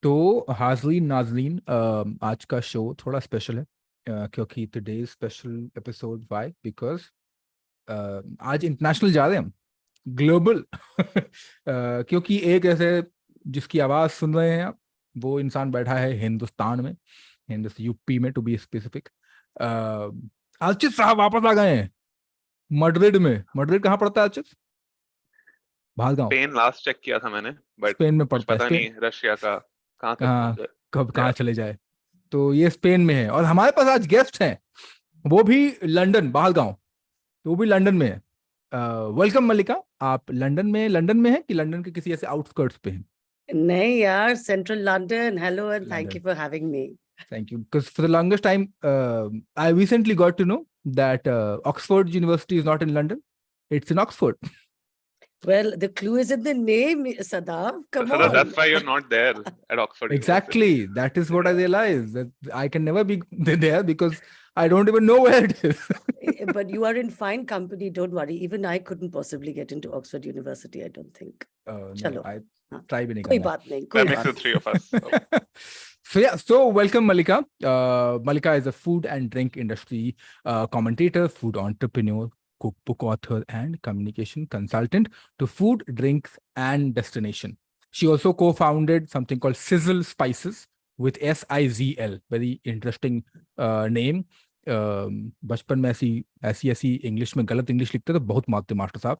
तो हाज़रीन नाज़रीन आज का शो थोड़ा स्पेशल है क्योंकि today special episode why because आज इंटरनेशनल जा रहे हैं हम ग्लोबल क्योंकि एक ऐसे जिसकी आवाज़ सुन रहे हैं आप वो इंसान बैठा है हिंदुस्तान में यूपी में टू बी स्पेसिफिक। अर्चित साहब वापस आ गए हैं मड्रिड कहाँ पड़ता है अर्चित? भालगांव। स्पेन लास्ट चेक किया था मैंने, बट स्पेन में कुछ पड़ता है पता स्पेन। नहीं रशिया का कहाँ तक कहाँ पहुंचे। कब कहाँ चले जाए। तो ये स्पेन में है और हमारे पास आज गेस्ट हैं वो भी लंदन बाहरगांव, तो वो भी लंदन में है। वेलकम मल्लिका। आप लंदन में है कि लंदन के किसी ऐसे आउटस्कर्ट्स पे हैं? नहीं यार, central London. Hello and thank London. You for having me. Thank you. Because for the longest time, I recently got to know that Oxford University is not in London; it's in Oxford. Well, the clue is in the name, Sadaf. Come So on. that's why you're not there at Oxford Exactly. University. That is what I realized, that I can never be there because I don't even know where it is. But you are in fine company. Don't worry. Even I couldn't possibly get into Oxford University, I don't think. No, Chalo. I try भी नहीं कोई करना। बात नहीं, कोई That makes बात the three of us. So. So welcome Mallika. Mallika is a food and drink industry commentator, food entrepreneur, cookbook author, and communication consultant to food, drinks, and destination. She also co-founded something called Sizzle Spices with SIZL. Very interesting name. बचपन में ऐसी English में गलत English लिखते तो बहुत मारते master साहब,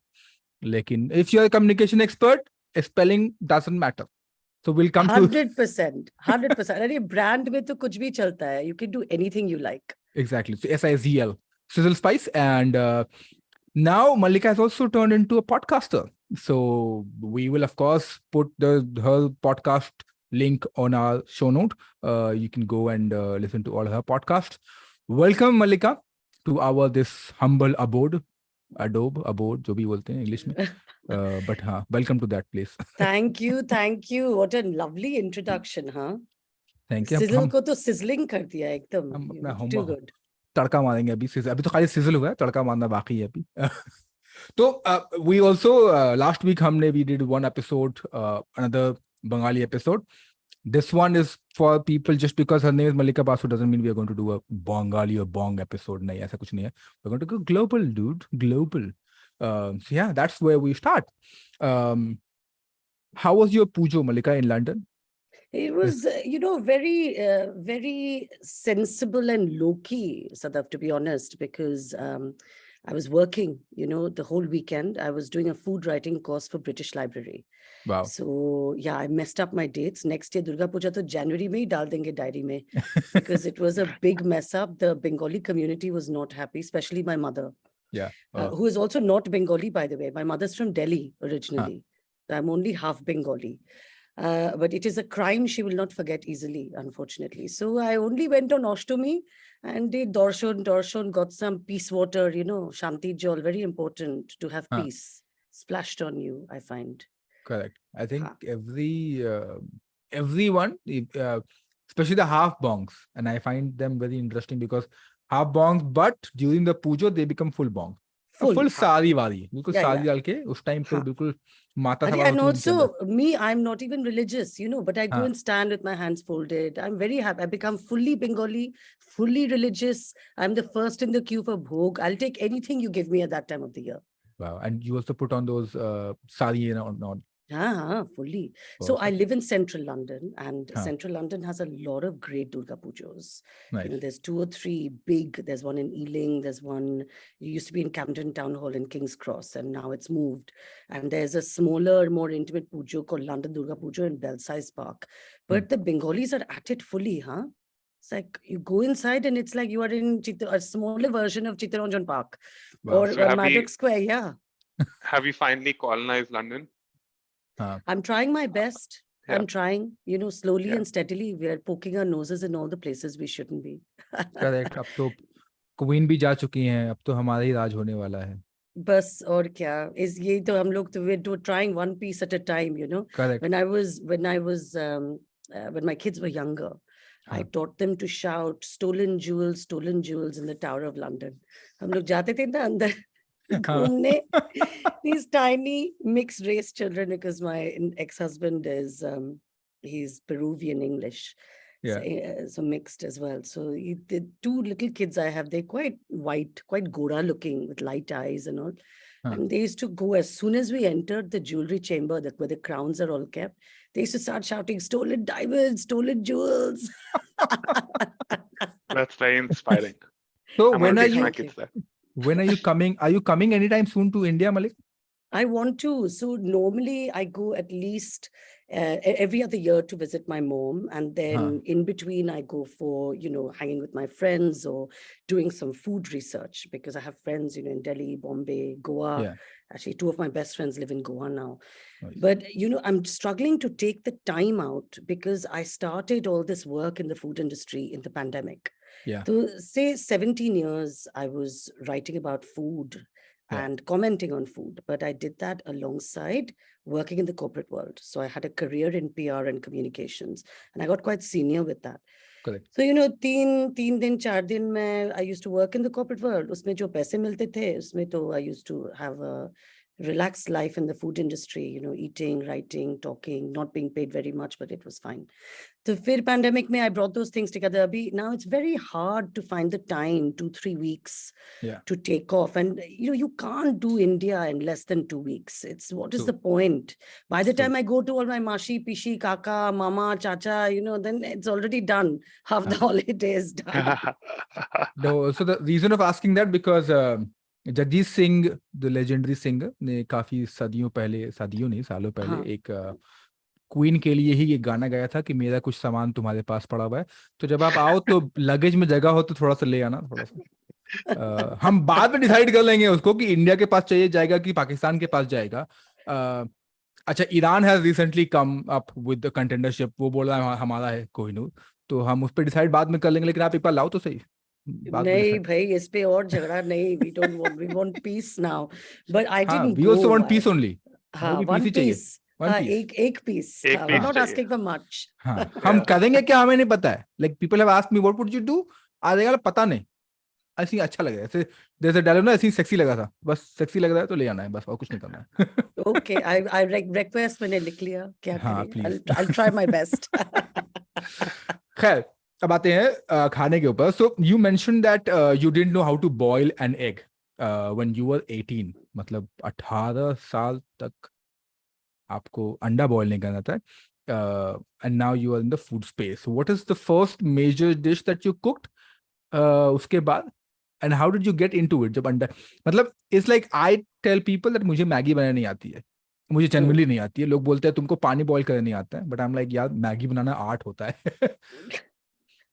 लेकिन if you are communication expert spelling doesn't matter. So we'll come to 100%. 100%. अरे ब्रांड में तो कुछ भी चलता है. You can do anything you like. exactly. So SIZL, Sizzle Spice, and now Mallika has also turned into a podcaster. So we will of course put her podcast link on our show note. You can go and listen to all her podcasts. Welcome Mallika to our this humble abode जो भी बोलते हैं English में, but हाँ, welcome to that place. Thank you. What a lovely introduction, huh? Thank you. Sizzle को तो sizzling कर दिया एकदम. हम अपना Too good. तड़का मारेंगे अभी तो खाली सिजल हुआ है, तड़का मारना बाकी है अभी. तो we also last week हमने we did one episode, another Bengali episode. This one is for people just because her name is Mallika Basu doesn't mean we are going to do a Bengali or Bong episode. नहीं, ऐसा कुछ नहीं है. We're going to go global, dude. Global. So yeah, that's where we start. How was your pujo, Mallika, in London? It was, very sensible and low-key, Sadaf, to be honest, because I was working, the whole weekend. I was doing a food writing course for British Library. Wow. So, yeah, I messed up my dates. Next year, Durga Puja to January mein hi dal denge diary mein, because it was a big mess up. The Bengali community was not happy, especially my mother. Yeah. Who is also not Bengali, by the way. My mother's from Delhi originally. I'm only half Bengali. But it is a crime she will not forget easily, unfortunately. So I only went on Ashtami and did darshan, got some peace water, Shanti Jal, very important to have peace splashed on you, I find. Correct. I think everyone, especially the half bongs, and I find them very interesting because half bongs, but during the pujo, they become full bong. Full sari wali. बिल्कुल सारी डाल के उस time पे बिल्कुल माता सवार होती है. And also me, I'm not even religious, but I go and stand with my hands folded. I'm very happy. I become fully Bengali, fully religious. I'm the first in the queue for bhog. I'll take anything you give me at that time of the year. Wow. And you also put on those sari on. Fully. So I live in central London, and central London has a lot of great Durga Pujos. Nice. There's 2 or 3 big. There's one in Ealing. There's one, it used to be in Camden Town Hall in King's Cross, and now it's moved. And there's a smaller, more intimate pujo called London Durga Pujo in Belsize Park. But the Bengalis are at it fully, huh? It's like you go inside and it's like you are in a smaller version of Chittaranjan Park. Wow. Or Maddox Square, yeah. Have you finally colonized London? I'm trying my best. Yeah. I'm trying, slowly and steadily. We are poking our noses in all the places we shouldn't be. Correct. अब तो queen भी जा चुकी हैं, अब तो हमारा ही राज होने वाला है. बस और क्या इस ये तो हम लोग तो we're trying one piece at a time, Correct. When my kids were younger, I taught them to shout stolen jewels in the Tower of London. हम लोग जाते थे ना अंदर घूमने, these tiny mixed race children, because my ex-husband is he's Peruvian English. Yeah. So mixed as well. So the two little kids I have, they're quite white, quite Gora looking with light eyes and all. And they used to go, as soon as we entered the jewelry chamber where the crowns are all kept, they used to start shouting, "Stolen diamonds, stolen jewels." That's very inspiring. So I'm when gonna are teach you my kids that. when are you coming? Are you coming anytime soon to India, Malik? I want to. So normally I go at least every other year to visit my mom. And then in between I go for, hanging with my friends or doing some food research, because I have friends, in Delhi, Bombay, Goa. Yeah. Actually, two of my best friends live in Goa now. Nice. But, I'm struggling to take the time out because I started all this work in the food industry in the pandemic. Yeah. So say 17 years, I was writing about food and commenting on food, but I did that alongside working in the corporate world. So I had a career in PR and communications, and I got quite senior with that. Correct. So, तीन दिन 4 दिन में I used to work in the corporate world. उसमें जो पैसे मिलते थे, उसमें तो I used to have a relaxed life in the food industry, eating, writing, talking, not being paid very much, but it was fine. So फिर pandemic में I brought those things together. Now it's very hard to find the time, 2-3 weeks to take off. And, you can't do India in less than 2 weeks. What is the point? By the time I go to all my mashi, pishi, kaka, mama, chacha, then it's already done. Half the holiday is done. So the reason of asking that, because Jagdish Singh, the legendary singer, ने काफी सालों पहले एक queen के लिए ही ये गाना गाया था कि मेरा कुछ सामान तुम्हारे पास पड़ा हुआ है, तो जब आप आओ तो लगेज में जगह हो तो थोड़ा सा ले आना, थोड़ा सा। हम बाद में डिसाइड कर लेंगे उसको कि इंडिया के पास चाहिए जाएगा कि पाकिस्तान के पास जाएगा। अच्छा, Iran has recently come up with the contendership, वो बोल रहा है हमारा है कोहिनूर, तो हम उस पर डिसाइड बाद में कर लेंगे, लेकिन आप एक बार लाओ तो सही। नहीं भाई, इस पे और झगड़ा नहीं, we want peace now, but I didn't we go. also want peace only. one piece, एक piece. We're not asking for much. हम करेंगे क्या हमें नहीं पता है, like people have asked me what would you do, आधे पता नहीं, ऐसे अच्छा लगा, ऐसे जैसे डायलॉग ना ऐसे सेक्सी लगा था, बस सेक्सी लग रहा है तो ले आना है, बस और कुछ नहीं करना है। Okay, I request मैंने लिख लिया, क्या करें, I'll try my best. खैर, अब आते हैं खाने के ऊपर। So you mentioned that you didn't know how to boil an egg when you were 18, मतलब 18 साल तक आपको अंडा बॉयल नहीं करना था, and now you are in the food space. So what is the first major dish that you cooked उसके बाद, and how did you get into it? जब अंडा, मतलब it's like I tell people that मुझे Maggi बनाना नहीं आती है, मुझे जनरली नहीं आती है, लोग बोलते हैं तुमको पानी बॉईल करना नहीं आता है, but I'm like यार मैगी बनाना आर्ट होता है।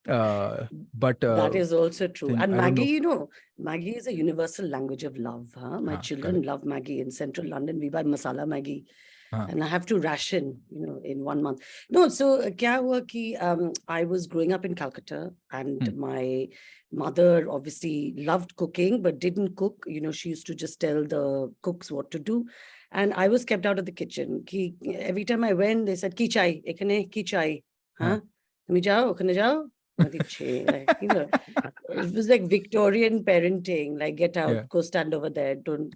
but that is also true. And Maggie, know. Maggie is a universal language of love. My children love Maggie. In central London, we buy Masala Maggie. And I have to ration, in 1 month. No, so kya hua ki, I was growing up in Calcutta, and my mother obviously loved cooking, but didn't cook. She used to just tell the cooks what to do. And I was kept out of the kitchen. Every time I went, they said, ki chai, ekhane ki chai. Tumi jao, ekhane jao. It was like Victorian parenting, like get out, go stand over there, don't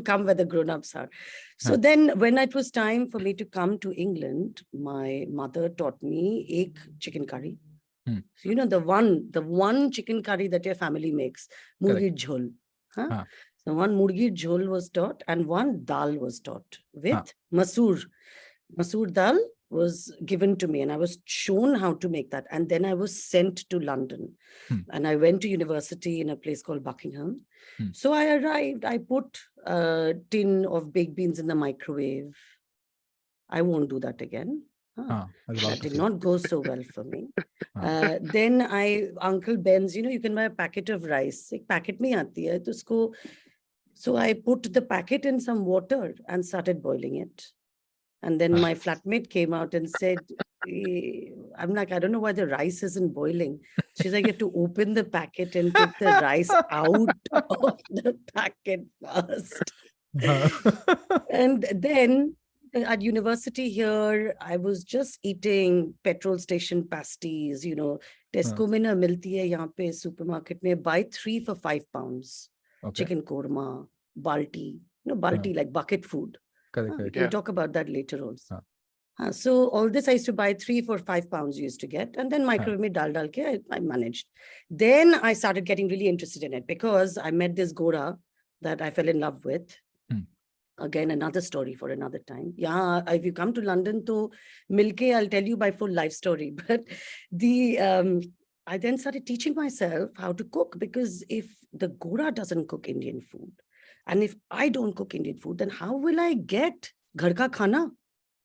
come where the grown-ups are. So then when it was time for me to come to England, my mother taught me egg chicken curry. So the one chicken curry that your family makes, murgi jhol. So one murgi jhol was taught, and one dal was taught with masoor dal was given to me, and I was shown how to make that. And then I was sent to London, and I went to university in a place called Buckingham. So I arrived, I put a tin of baked beans in the microwave. I won't do that again. That did not go so well for me. Then Uncle Ben's, you can buy a packet of rice. Ek packet mein aati hai, to usko, so I put the packet in some water and started boiling it. And then my flatmate came out and said, I'm like, I don't know why the rice isn't boiling. She's like, you have to open the packet and take the rice out of the packet first. And then at university here, I was just eating petrol station pasties, Tesco mein na milti hai yahan pe supermarket mein, buy 3 for £5. Chicken korma, balti, balti like bucket food. Correct. We'll talk about that later also. So all this I used to buy 3, 4, 5 pounds used to get, and then microwave mein dal ke I managed. Then I started getting really interested in it because I met this Gora that I fell in love with. Again, another story for another time. Yeah, if you come to London to Milke, I'll tell you my full life story. But I then started teaching myself how to cook, because if the Gora doesn't cook Indian food, and if I don't cook Indian food, then how will I get ghar ka khana?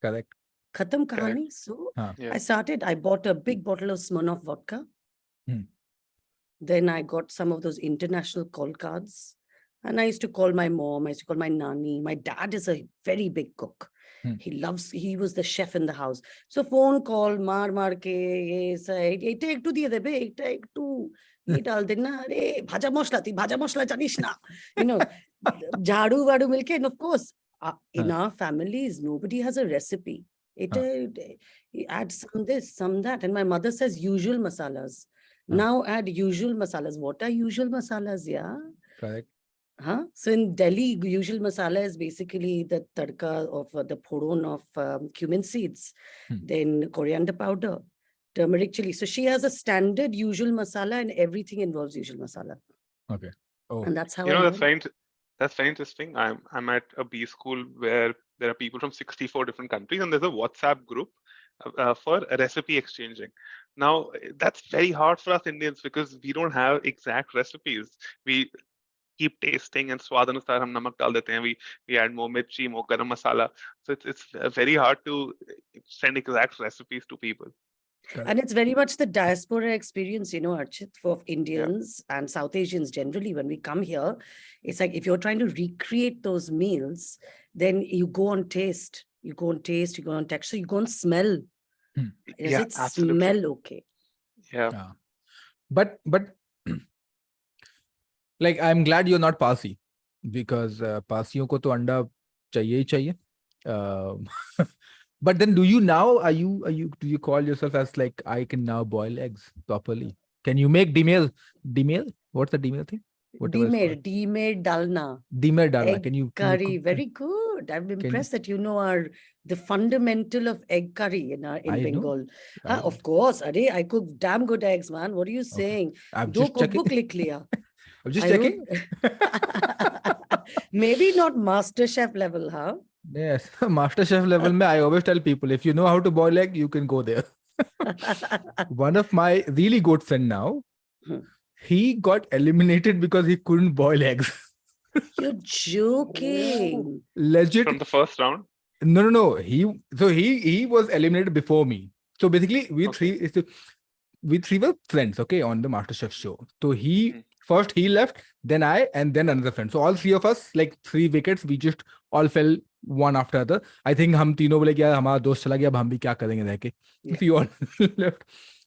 Correct. Khatam Correct. kahani. So Yeah. I bought a big bottle of Smirnoff vodka. Then I got some of those international call cards. And I used to call my mom, I used to call my nani. My dad is a very big cook. He was the chef in the house. So phone call, mar ke, ye take two diye de be, take two. Ye dal dena, re, bhaja mosla janish na. You know, jhadu vadu milke. And of course, in our families, nobody has a recipe. Add some this, some that. And my mother says usual masalas. Now add usual masalas. What are usual masalas? Yeah. Correct. So in Delhi, usual masala is basically the tadka of the phoron of cumin seeds, then coriander powder, turmeric chili. So she has a standard usual masala, and everything involves usual masala. Okay. Oh. And that's how You I know, know. that's very interesting. I'm at a B school where there are people from 64 different countries, and there's a WhatsApp group for recipe exchanging. Now, that's very hard for us Indians because we don't have exact recipes. We keep tasting, and swad anusar hum namak dal dete hain. We add more mirchi, more garam masala. So it's very hard to send exact recipes to people. And it's very much the diaspora experience, you know, Archit, for Indians and South Asians generally. When we come here, it's like if you're trying to recreate those meals, then you go on taste, you go on texture, you go on smell. Does it absolutely. smell okay? Yeah. But like, I'm glad you're not Parsi, because Parsiyon ko to anda chahiye hi chahiye. But then do you do you call yourself as like, I can now boil eggs properly? Can you make demel? What's the demel thing? Demer dalna. Demer dalna. Egg Can you curry, cook very good. I'm impressed that you know the fundamental of egg curry in Bengal. Of course, I cook damn good eggs, man. What are you saying? I'm Do just checking. cookbook likh liya. I'm just checking. Maybe not master chef level, huh? Yes, master chef level. I always tell people, if you know how to boil egg, you can go there. One of my really good friend now, he got eliminated because he couldn't boil eggs. You're joking. Legit. From the first round? No. He was eliminated before me. So basically, we three were friends, okay, on the MasterChef show. So first he left, then I, and then another friend. So all three of us, like 3 wickets, we just all fell one after other. I think हम तीनों बोले क्या हमारा दोस्त चला गया, अब हम भी क्या करेंगे रह के. We all left.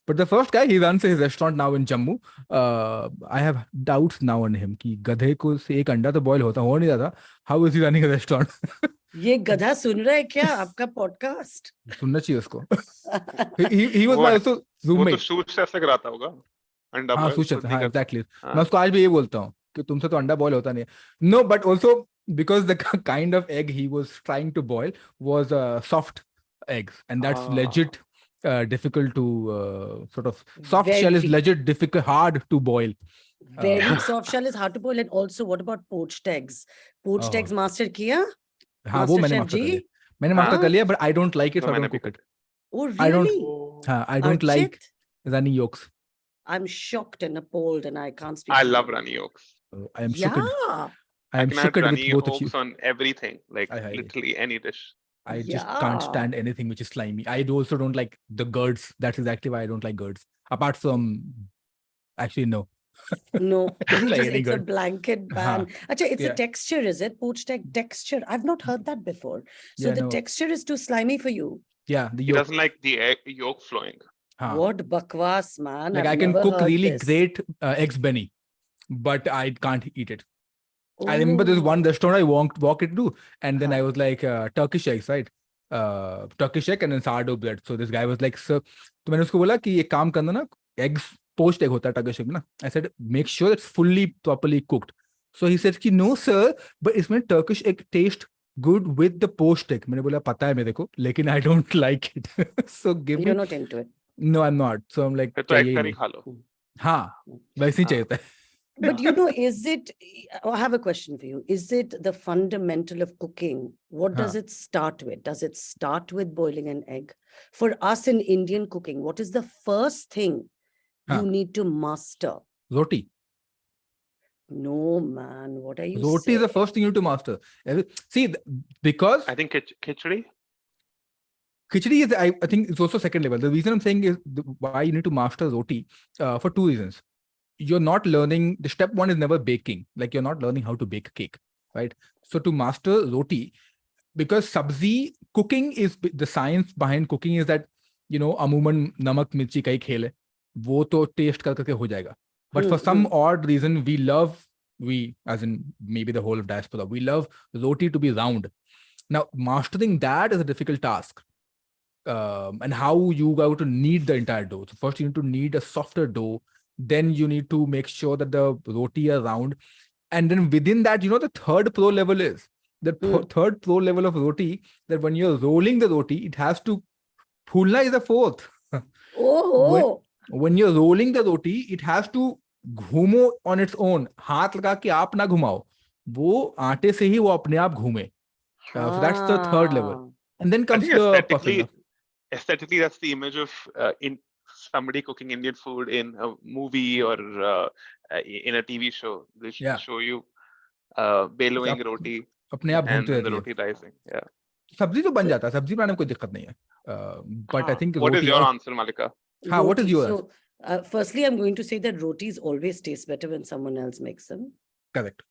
But the first guy, he runs his restaurant now in Jammu. I have doubts now on him कि गधे को से एक अंडा तो boil हो नहीं रहा था. How is he running a restaurant? ये गधा सुन रहा है क्या आपका पॉडकास्ट? सुनना चाहिए उसको. He was my also roommate. वो तो सूट से ऐसे कराता होगा अंडा हाँ, boil, सूच खुद नहीं करता। exactly. मैं उसको आज भी ये बोलता हूँ कि तुमसे तो अंडा बॉयल होता नहीं है. No, but also because the kind of egg he was trying to boil was soft eggs, and that's legit difficult to sort of soft shell is legit difficult, hard to boil. Very soft shell is hard to boil. And also, what about poached eggs? Poached eggs master किया? हाँ, वो मैंने master कर लिया. मैंने master कर लिया, but I don't like it, so I don't cook it. Oh, really? I don't like runny yolks. I'm shocked and appalled, and I can't speak. I love runny yolks. I am shocked. I can add runny with both of you. yolks on everything, like literally any dish. I just can't stand anything which is slimy. I also don't like the gourds. That's exactly why I don't like gourds. Apart from, actually, no. No, like it's a blanket ban. Achha, it's a texture, is it? Poached egg texture. I've not heard that before. So the texture is too slimy for you. Yeah, the He yolk. doesn't like the egg yolk flowing. What bakwas, man. Like, I can cook really great eggs benny, but I can't eat it. I remember there's one restaurant I walked into, and then I was like, Turkish eggs, right? Turkish egg and then sourdough bread. So this guy was like, sir, तो मैंने उसको बोला कि ये काम करना ना, eggs poached egg होता है Turkish egg में ना. I said, make sure it's fully properly cooked. So he said कि no sir, but इसमें Turkish egg taste good with the post stick. मैंने बोला पता है मेरे को, लेकिन I don't like it. So give You're me. not into it. No, I'm not. So I'm like फिर तो चाहिए egg ही curry नहीं. खा लो. हाँ, वैसे ही चाहिए था. But is it, I have a question for you. Is it the fundamental of cooking? What does it start with? Does it start with boiling an egg? For us in Indian cooking, what is the first thing you need to master? Roti. No, man. What are you Roti saying? is the first thing you need to master. See, because I think khichdi. Khichdi is, I think it's also second level. The reason I'm saying is why you need to master roti for two reasons. You're not learning, the step one is never baking. Like you're not learning how to bake cake, right? So to master roti, because sabzi cooking is, the science behind cooking is that, अमूमन नमक मिर्ची का ही खेल है, वो तो test करके हो जाएगा. But for some odd reason, we, as in maybe the whole of diaspora, we love roti to be round. Now, mastering that is a difficult task. And how you go to knead the entire dough. So first you need to knead a softer dough. Then you need to make sure that the roti are round. And then within that, the third pro level is the third pro level of roti, that when you're rolling the roti, it has to, phulna is the fourth. When you're rolling the roti, it has to घूमो on its own. हाथ लगा के आप ना घुमाओ, वो आटे से ही वो अपने आप घूमे. So that's the third level. And then comes the puffing. Aesthetically, that's the image of in somebody cooking Indian food in a movie or in a TV show. They show you bellowing roti and then the roti rising. Yeah. सब्जी तो बन जाता है, सब्जी बनाने में कोई दिक्कत नहीं है. But I think what is your answer, Mallika? What is yours? So, firstly, I'm going to say that rotis always taste better when someone else makes them. Correct.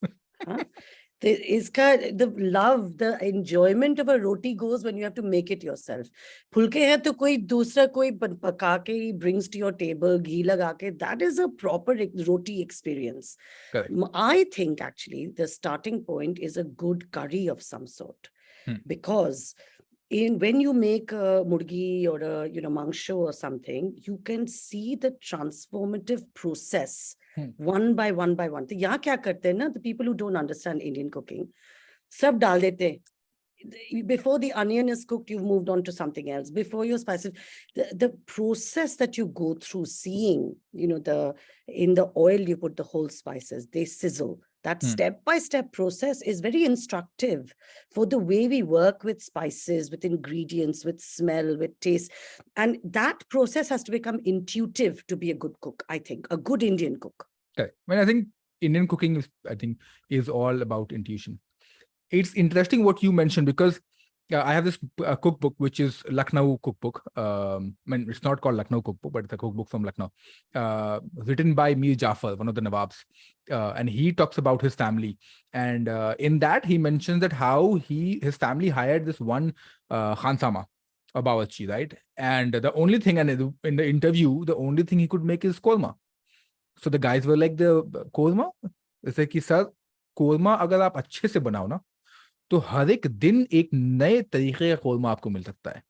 The love, the enjoyment of a roti goes when you have to make it yourself. Phulke hai to koi dusra koi paka ke brings to your table, ghee laga ke. That is a proper roti experience. Correct. I think actually the starting point is a good curry of some sort. Because when you make a murgi or a mangsho or something, you can see the transformative process one by one by one. So yahan kya karte hain na, the people who don't understand Indian cooking, sab dal dete. Before the onion is cooked, you've moved on to something else. Before your spices, the process that you go through, seeing, in the oil you put the whole spices, they sizzle. That step-by-step process is very instructive for the way we work with spices, with ingredients, with smell, with taste. And that process has to become intuitive to be a good cook, I think, a good Indian cook. Okay. I think Indian cooking is all about intuition. It's interesting what you mentioned, because I have this cookbook, which is Lucknow cookbook. It's not called Lucknow cookbook, but it's a cookbook from Lucknow, written by Mir Jafar, one of the Nawabs. And he talks about his family. And in that, he mentions that how his family hired this one Khansama, a Bawarchi, right? And the only thing, and in the interview, the only thing he could make is korma. So the guys were like, the korma? It's like, sir, korma agar aap अच्छे से बनाओ ना, तो हर एक दिन एक नए तरीके का कोरमा आपको मिल सकता है.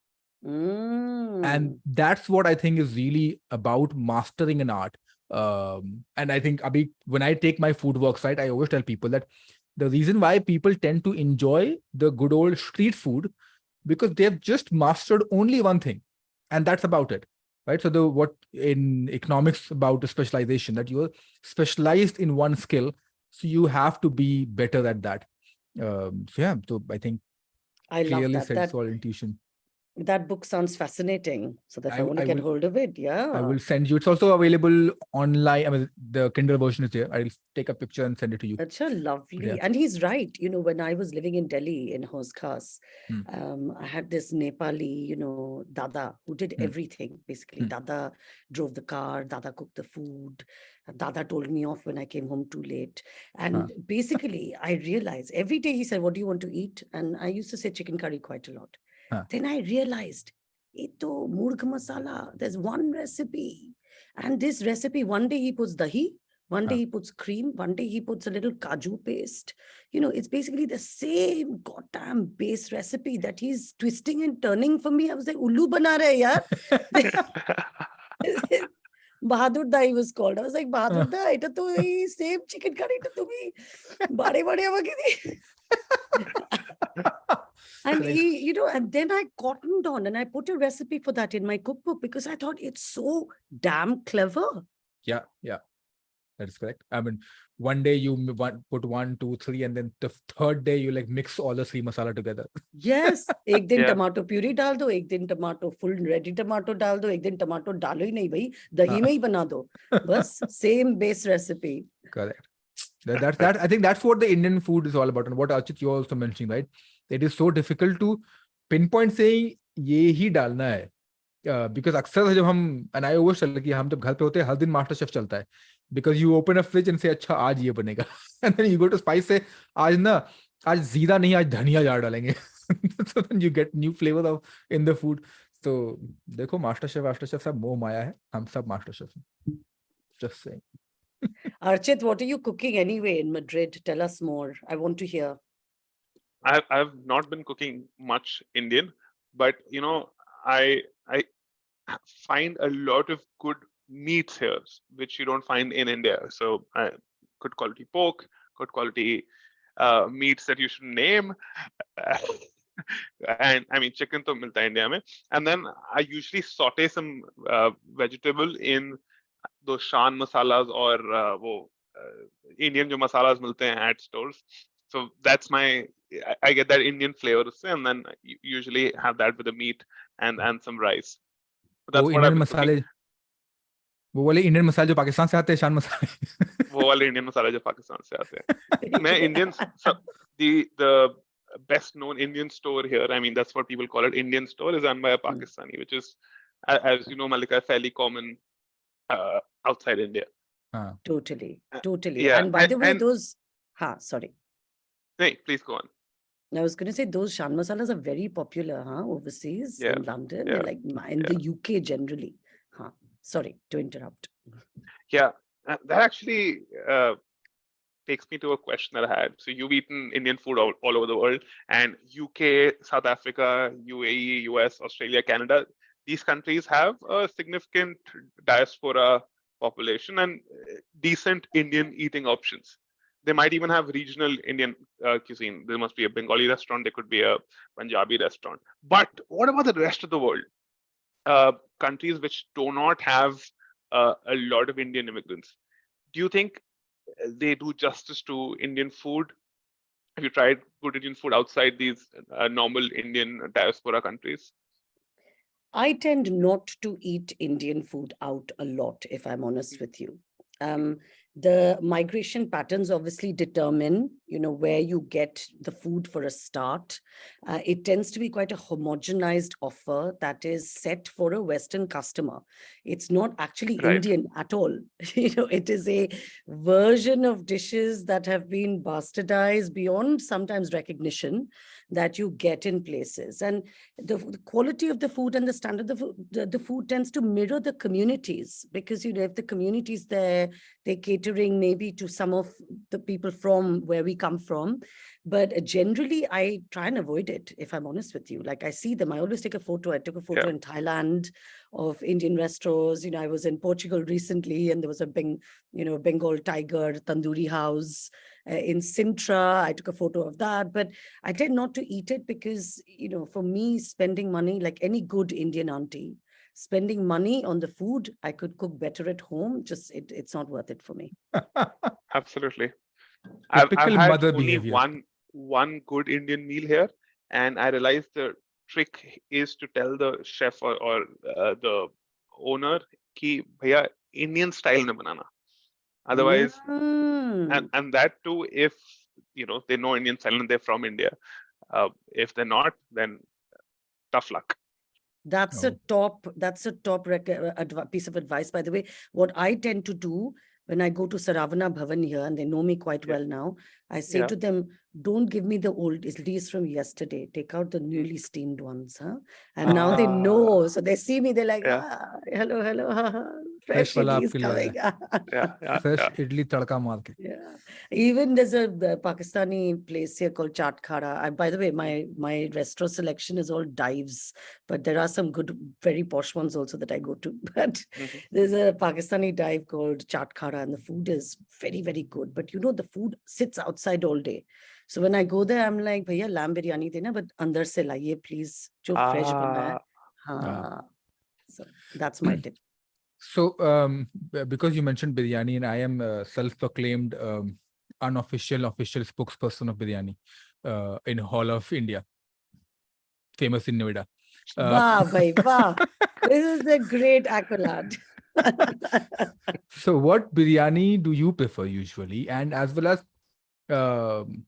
And that's what I think is really about mastering an art. And I think when I take my food work site, I always tell people that the reason why people tend to enjoy the good old street food, because they have just mastered only one thing, and that's about it, right? So what in economics about the specialization, that you're specialized in one skill, so you have to be better at that. So I think I clearly love that. said all intuition. That book sounds fascinating. So that I want to get hold of it. Yeah. I will send you. It's also available online. I mean, the Kindle version is there. I'll take a picture and send it to you. That's lovely. And he's right. When I was living in Delhi in Hos Khas, I had this Nepali, Dada, who did everything. Basically, Dada drove the car, Dada cooked the food. Dada told me off when I came home too late. And basically, I realized every day he said, "What do you want to eat?" And I used to say chicken curry quite a lot. Then I realized, ito murg masala, there's one recipe. And this recipe, one day he puts dahi, one day he puts cream, one day he puts a little kaju paste. It's basically the same goddamn base recipe that he's twisting and turning for me. I was like, ullu bana rahe yaar. Bahadur Da he was called. I was like, Bahadur Da, ita to same chicken curry to tumi. Bade bade amaki di. And like, and then I cottoned on and I put a recipe for that in my cookbook because I thought it's so damn clever. yeah, that is correct. I mean, one day you put 1, 2, 3, and then the third day you like mix all the three masala together. Yes, एक दिन Yeah. Tomato puree डाल दो, एक दिन tomato full ready tomato डाल दो, एक दिन टमाटो डालो ही नहीं भाई, दही में ही बना दो. बस same base recipe. Correct. That. I think that's what the Indian food is all about, and what Archit you also mentioning, right? It is so difficult to pinpoint saying ये ही डालना है. Because अक्सर जब हम and I always tell कि हम जब घर पे होते हैं हर दिन मास्टर शेफ चलता है. Because you open a fridge and say अच्छा आज ये बनेगा. And then you go to spice से आज जीरा नहीं आज धनिया जार डालेंगे. So then you get new flavor of in the food. So देखो मास्टर शेफ सब मोह माया है. हम सब मास्टर शेफ हैं. Just saying. Archit, what are you cooking anyway in Madrid? Tell us more. I want to hear. I've not been cooking much Indian, but I find a lot of good meats here, which you don't find in India. So good quality pork, good quality meats that you should name. And I mean, chicken to milta hai India mein. And then I usually saute some vegetable in those shan masalas or Indian jo masalas milte hain at stores. So that's I get that Indian flavor, and then usually have that with the meat and some rice. So that's वो what I've Indian been cooking. मसाले वो वाले Indian मसाले जो पाकिस्तान से आते हैं शान मसाले. वो वाले इंडियन मसाले जो पाकिस्तान से आते हैं. मैं Indian the best known Indian store here, I mean that's what people call it, Indian store, is run by a Pakistani, which is, as you know, Mallika, fairly common outside India. Totally. Yeah, And by the way, those sorry. Hey, please go on. I was going to say those shan masalas are very popular, overseas in London, and like in the UK generally. Sorry to interrupt. Yeah, that actually takes me to a question that I had. So you've eaten Indian food all over the world, and UK, South Africa, UAE, US, Australia, Canada, these countries have a significant diaspora population and decent Indian eating options. They might even have regional Indian cuisine. There must be a Bengali restaurant. There could be a Punjabi restaurant. But what about the rest of the world? Countries which do not have a lot of Indian immigrants. Do you think they do justice to Indian food? Have you tried good Indian food outside these normal Indian diaspora countries? I tend not to eat Indian food out a lot, if I'm honest with you. The migration patterns obviously determine, where you get the food for a start. It tends to be quite a homogenized offer that is set for a Western customer. It's not actually Indian at all. It is a version of dishes that have been bastardized beyond sometimes recognition that you get in places. And the quality of the food and the standard of the food tends to mirror the communities, because, if the communities there, they're catering maybe to some of the people from where we come from. But generally, I try and avoid it, if I'm honest with you. Like I see them, I always take a photo. I took a photo in Thailand of Indian restaurants. I was in Portugal recently, and there was a Bengal tiger tandoori house. In Sintra, I took a photo of that, but I tend not to eat it because, for me, spending money, like any good Indian auntie, spending money on the food, I could cook better at home. Just it's not worth it for me. Absolutely. I've had mother only behavior. one good Indian meal here, and I realized the trick is to tell the chef or the owner कि भैया Indian style में बनाना. Otherwise, and that too, if they know Indian style and they're from India. If they're not, then tough luck. That's a top piece of advice, by the way. What I tend to do when I go to Saravana Bhavan here, and they know me quite well now, I say to them, don't give me the old idlis from yesterday. Take out the newly steamed ones. And now they know. So they see me, they're like, hello. Fresh idli is coming. Fresh idli tadka maar ke. Yeah. Even there's a Pakistani place here called Chaat Khara. By the way, my restaurant selection is all dives, but there are some good, very posh ones also that I go to. But there's a Pakistani dive called Chaat Khara, and the food is very, very good. But the food sits outside all day. So when I go there, I'm like, "Bhaiya, lamb biryani dena, but andar se laiye, please. Jo fresh bana hai." Ah, So that's my tip. So, because you mentioned biryani, and I am a self-proclaimed unofficial official spokesperson of biryani in Hall of India, famous in Noida. Wow, bhai, wow. This is a great accolade. So, what biryani do you prefer usually, and as well as um,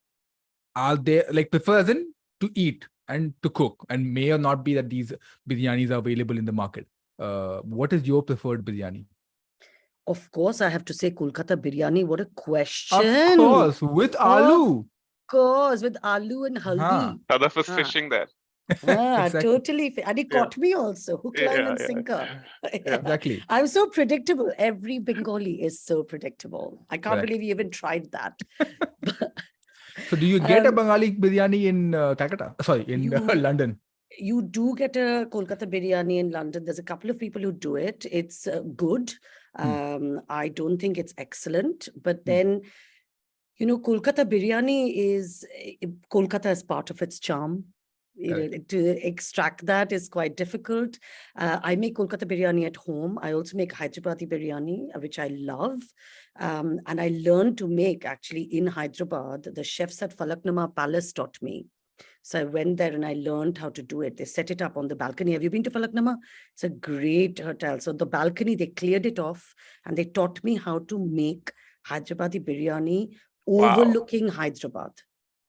are there like prefer as in to eat and to cook, and may or not be that these biryanis are available in the market. What is your preferred biryani? Of course, I have to say Kolkata biryani. What a Of question. course, with Of aloo. course, with aloo and Huh. haldi. Sadaf is Ah, fishing there. Exactly. totally. And he Yeah, caught me also, hook, line, yeah, and sinker. yeah. Exactly. I'm so predictable. Every Bengali is so predictable. I can't Right. believe you even tried that. So, do you get a um, Bengali biryani in Calcutta? Sorry, in you London. you do get a Kolkata biryani in London. There's a couple of people who do it. It's good. I don't think it's excellent, but then Kolkata biryani is Kolkata as part of its charm. To extract that is quite difficult. I make Kolkata biryani at home. I also make Hyderabadi biryani, which I love. And I learned to make actually in Hyderabad. The chefs at Falaknuma Palace taught me. So I went there and I learned how to do it. They set it up on the balcony. Have you been to Falaknuma? It's a great hotel. So the balcony, they cleared it off and they taught me how to make Hyderabadi biryani Wow. overlooking Hyderabad.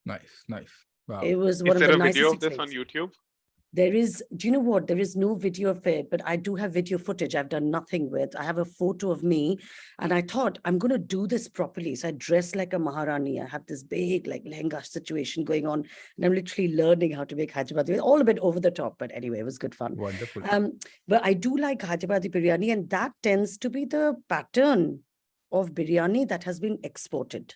Nice. Wow. It was one Is of there the a video nicest of this on experiences. YouTube? There is, do you know what? There is no video of it, but I do have video footage I've done nothing with. I have a photo of me and I thought I'm going to do this properly. So I dress like a Maharani. I have this big like lehenga situation going on and I'm literally learning how to make Hyderabadi. All a bit over the top, but anyway, it was good fun. Wonderful. But I do like Hyderabadi biryani and that tends to be the pattern of biryani that has been exported.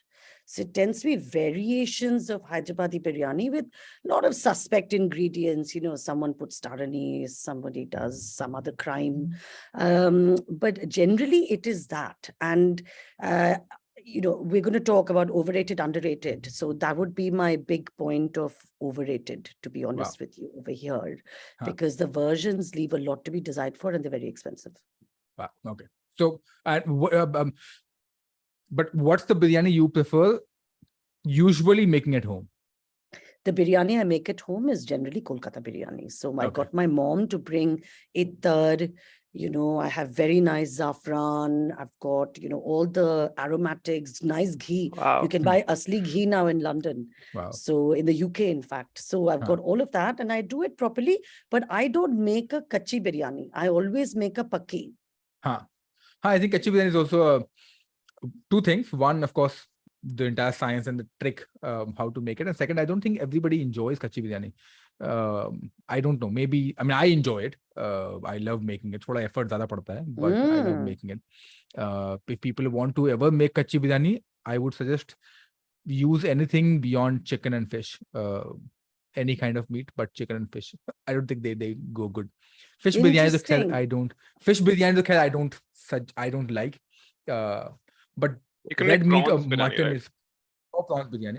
So it tends to be variations of Hyderabadi biryani with a lot of suspect ingredients. Someone puts star anise, somebody does some other crime. But generally it is that. And, we're going to talk about overrated, underrated. So that would be my big point of overrated, to be honest with you over here, because the versions leave a lot to be desired for and they're very expensive. Wow. Okay. So, but what's the biryani you prefer usually making at home? The biryani I make at home is generally Kolkata biryani. So I got my mom to bring ittar. I have very nice saffron. I've got, all the aromatics, nice ghee. Wow. You can buy asli ghee now in London. Wow. So in the UK, in fact. So I've got all of that and I do it properly, but I don't make a kachi biryani. I always make a pakki. I think kachi biryani is also two things. One, of course, the entire science and the trick how to make it, and second, I don't think everybody enjoys kachi biryani. I don't know, maybe, I mean, I enjoy it. I love making it. Thoda effort zyada padta hai, but I love making it. If people want to ever make kachi biryani, I would suggest use anything beyond chicken and fish. Any kind of meat, but chicken and fish, I don't think they go good. Fish biryani, I don't. Fish biryani, I don't like. But You can red make meat or prawns biryani, mutton right? is prawns biryani.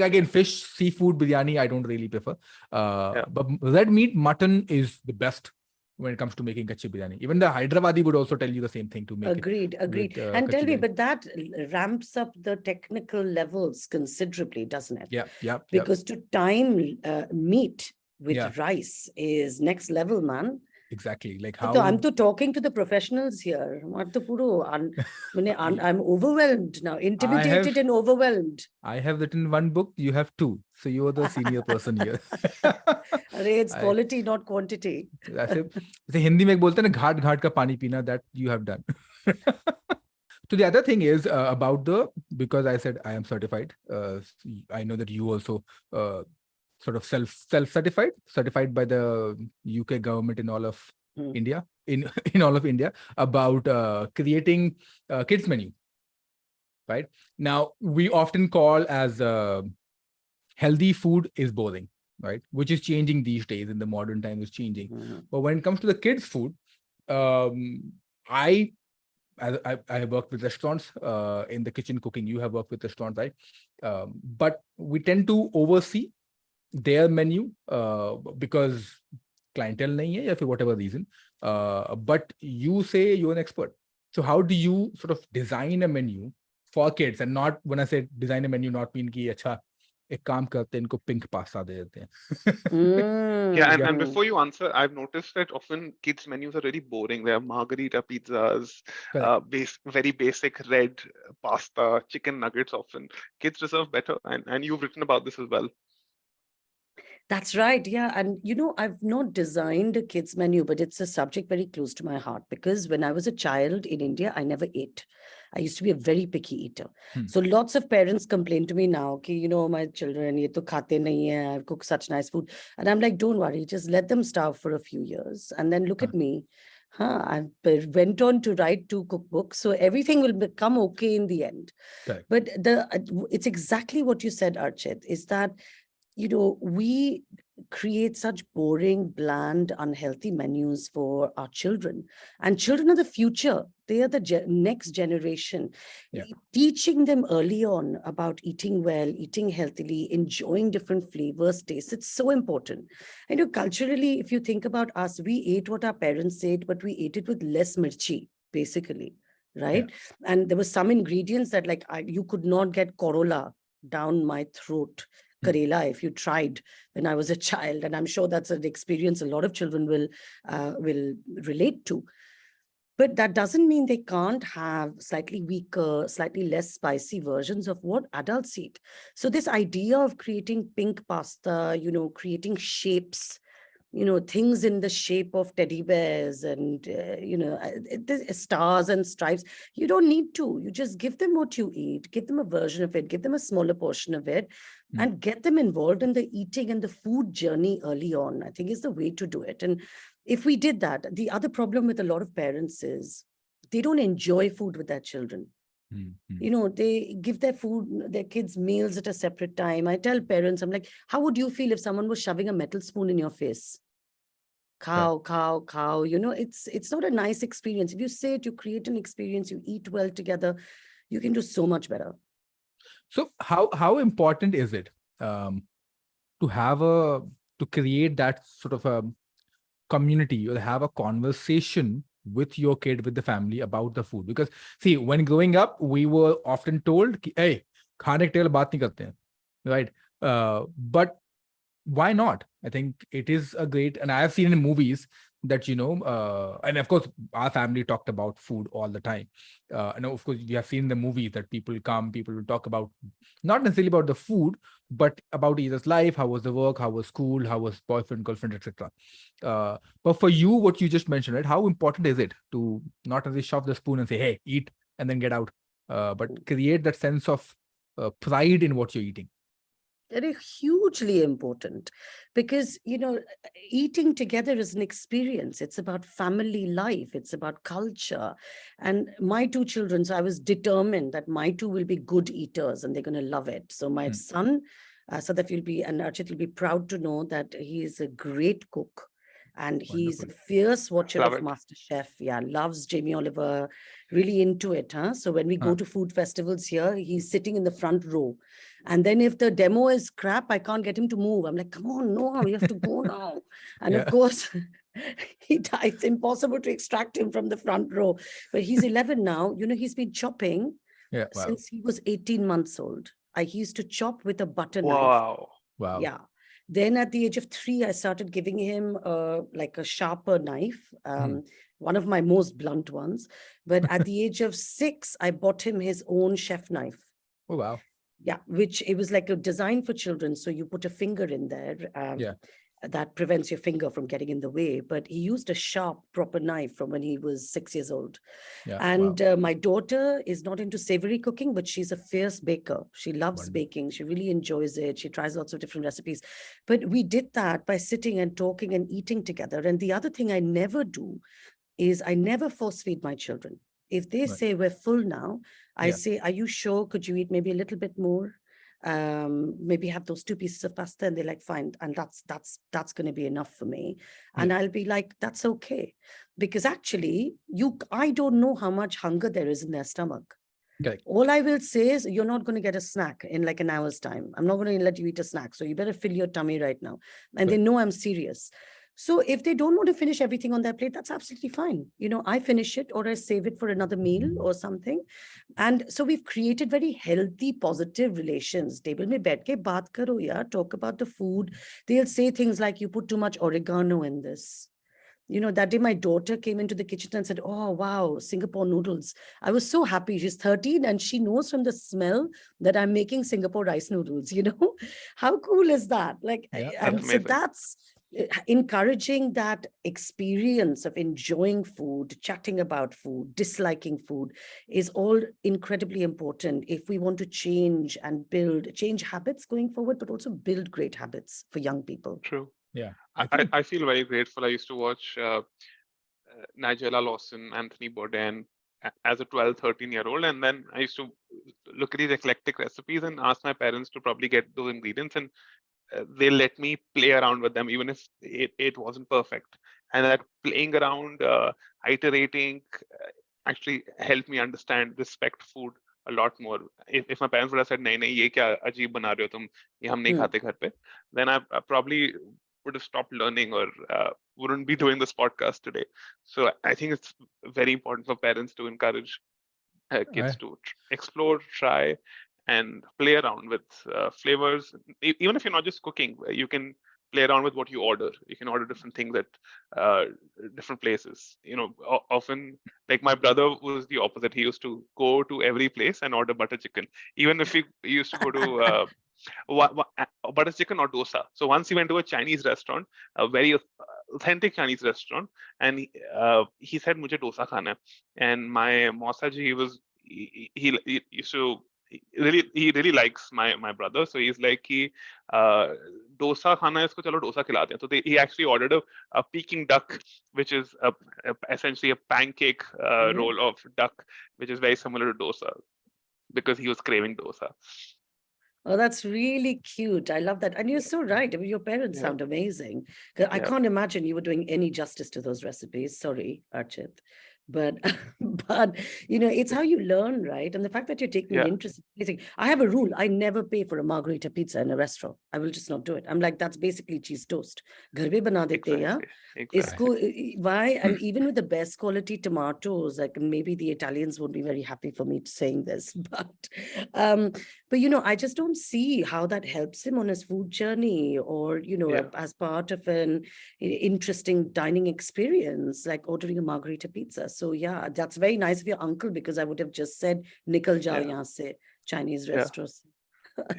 Again, fish, seafood biryani, I don't really prefer. But red meat, mutton is the best when it comes to making kachi biryani. Even the Hyderabadi would also tell you the same thing to make Agreed. with, And tell kachi me, biryani. but that ramps up the technical levels considerably, doesn't it? Yeah. Because to time meat with Yeah. rice is next level, man. Exactly. Like So how I'm talking to the professionals here. I'm overwhelmed now, intimidated and overwhelmed. I have written one book, you have two. So you're the senior person here. It's quality, not quantity. जैसे हिंदी में एक बोलते हैं ना, घाट घाट का पानी पीना, that you have done. So the other thing is about because I said I am certified. I know that you also sort of certified by the UK government in all of India, in all of India, about creating kids menu. Right now, we often call as healthy food is boring, right? Which is changing these days. In the modern time, is changing. But when it comes to the kids' food, I worked with restaurants in the kitchen cooking. You have worked with restaurants, right? But we tend to oversee their menu because clientele nahi hai, or for whatever reason. But you say you're an expert. So how do you sort of design a menu for kids? And not, when I say design a menu, not mean ki acha ek kaam karte hain, inko pink pasta de dete hain. Yeah, Yeah, and before you answer, I've noticed that often kids' menus are really boring. They have margarita pizzas, correct. very basic red pasta, chicken nuggets often. Kids deserve better, and you've written about this as well. That's right. Yeah. And, I've not designed a kids menu, but it's a subject very close to my heart because when I was a child in India, I never ate. I used to be a very picky eater. So lots of parents complain to me now, ki, my children, ye to khate nahi hai, I've cooked such nice food. And I'm like, don't worry, just let them starve for a few years. And then look at me. I went on to write 2 cookbooks. So everything will become okay in the end. Correct. But it's exactly what you said, Archit, is that we create such boring, bland, unhealthy menus for our children. And children are the future. They are the next generation. Yeah. Teaching them early on about eating well, eating healthily, enjoying different flavors, tastes, it's so important. Culturally, if you think about us, we ate what our parents ate, but we ate it with less mirchi, basically, right? Yeah. And there were some ingredients that you could not get Corolla down my throat. Karela, if you tried when I was a child, and I'm sure that's an experience a lot of children will relate to. But that doesn't mean they can't have slightly weaker, slightly less spicy versions of what adults eat. So this idea of creating pink pasta, creating shapes, things in the shape of teddy bears and, the stars and stripes. You don't need to. You just give them what you eat, give them a version of it, give them a smaller portion of it, and get them involved in the eating and the food journey early on, I think is the way to do it. And if we did that, the other problem with a lot of parents is they don't enjoy food with their children. They give their kids meals at a separate time. I tell parents, I'm like, how would you feel if someone was shoving a metal spoon in your face? Cow. It's not a nice experience. If you say it, you create an experience, you eat well together, you can do so much better. So how important is it to create that sort of a community, or have a conversation with your kid, with the family, about the food? Because see, when growing up, we were often told, hey, khane ke table baat nahi karte hain, right? But why not? I think it is a great, and I have seen in movies that, and of course, our family talked about food all the time. And of course, you have seen the movies that people will talk about, not necessarily about the food, but about either's life, how was the work, how was school, how was boyfriend, girlfriend, etc. But for you, what you just mentioned, right? How important is it to not only shove the spoon and say, hey, eat, and then get out, but create that sense of pride in what you're eating? They're hugely important because, eating together is an experience. It's about family life. It's about culture. And my 2 children, so I was determined that my 2 will be good eaters and they're going to love it. So my son, Sadaf and Archit will be proud to know that he is a great cook. And he's a fierce watcher of MasterChef. Yeah, loves Jamie Oliver, really into it. So when we go to food festivals here, he's sitting in the front row. And then if the demo is crap, I can't get him to move. I'm like, come on, Noah, we have to go now. And of course, it's impossible to extract him from the front row. But he's 11 now. He's been chopping since he was 18 months old. He used to chop with a butter knife. Wow. Yeah. Then at the age of 3, I started giving him like a sharper knife, one of my most blunt ones. But at the age of 6, I bought him his own chef knife. Oh, wow. Yeah, which it was like a design for children. So you put a finger in there. That prevents your finger from getting in the way. But he used a sharp, proper knife from when he was 6 years old. Yeah, and my daughter is not into savory cooking, but she's a fierce baker. She loves baking. She really enjoys it. She tries lots of different recipes. But we did that by sitting and talking and eating together. And the other thing I never do is I never force feed my children. If they say we're full now, I say, are you sure? Could you eat maybe a little bit more? Maybe have those 2 pieces of pasta, and they're like, fine, and that's going to be enough for me. And I'll be like, that's okay, because actually I don't know how much hunger there is in their stomach. Correct. All I will say is you're not going to get a snack in like an hour's time. I'm not going to let you eat a snack. So you better fill your tummy right now. And they Correct. know I'm serious. So if they don't want to finish everything on their plate, that's absolutely fine. I finish it or I save it for another meal or something. And so we've created very healthy, positive relations. Table mein baith ke baat karo yaar, talk about the food. They'll say things like, you put too much oregano in this. That day my daughter came into the kitchen and said, oh, wow, Singapore noodles. I was so happy. She's 13 and she knows from the smell that I'm making Singapore rice noodles. How cool is that? Yeah. And That's so amazing. that's encouraging that experience of enjoying food, chatting about food, disliking food is all incredibly important if we want to change habits going forward, but also build great habits for young people. True. Yeah. I feel very grateful. I used to watch Nigella Lawson, Anthony Bourdain as a 12, 13-year-old. And then I used to look at these eclectic recipes and ask my parents to probably get those ingredients. And they let me play around with them, even if it wasn't perfect. And that playing around, iterating, actually helped me understand, respect food a lot more. If my parents would have said, "Nahi, nahi, ye kya ajeeb bana rahe ho tum, ye hum nahi khate ghar pe," then I probably would have stopped learning or wouldn't be doing this podcast today. So I think it's very important for parents to encourage kids I, to explore, try, and play around with flavors. Even if you're not just cooking, you can play around with what you order. You can order different things at different places. Often, like my brother was the opposite. He used to go to every place and order butter chicken. Even if he used to go to butter chicken or dosa. So once he went to a Chinese restaurant, a very authentic Chinese restaurant, and he said, "Mujhe dosa khana hai." And my Mausaji, he used to he really likes my brother, so he's like कि dosa khana है इसको चलो dosa खिलाते हैं. So he actually ordered a Peking duck, which is essentially a pancake roll of duck, which is very similar to dosa because he was craving dosa. Oh, that's really cute. I love that. And you're so right. I mean, your parents Yeah. sound amazing. 'Cause I Yeah. can't imagine you were doing any justice to those recipes. Sorry, Archit. But but it's how you learn, right? And the fact that you're taking an Yeah. interest in eating. I have a rule. I never pay for a margarita pizza in a restaurant. I will just not do it. I'm like, that's basically cheese toast. Ghar pe bana dete hain, yeah? Exactly. Why? And even with the best quality tomatoes, like maybe the Italians won't be very happy for me saying this, but I just don't see how that helps him on his food journey or Yeah. as part of an interesting dining experience, like ordering a margarita pizza. So yeah, that's very nice of your uncle, because I would have just said nikal jao Yeah. yahan se, Chinese Yeah. restaurants.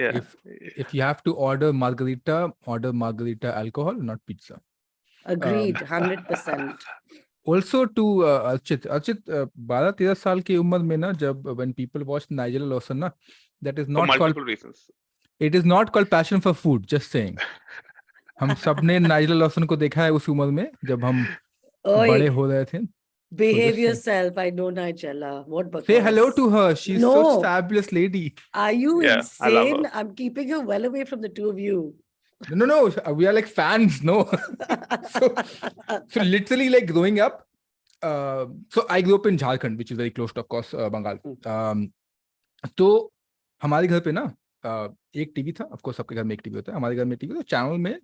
Yeah. if you have to order margarita alcohol, not pizza. Agreed, 100%. Also to Archit, 12-13 साल की उम्र में ना, जब when people watch Nigel Lawson ना, that is For not called, multiple reasons. it is not called passion for food, just saying. हम सब ने नाइजल लॉसन को देखा है उस उम्र में जब हम बड़े Oi, हो रहे थे. behave just saying. yourself. I know Nigella. What Say hello bakwas. to her. She's No. such a fabulous lady. Are you Yeah, I love insane? her. I'm keeping her well away from the two of you. No, we are like fans, no. so literally like growing up, so I grew up in Jharkhand, which is very close to, of course, Bengal. तो हमारे घर पे ना एक TV था. Of course सबके घर में एक टीवी होता है. हमारे घर में टीवी था.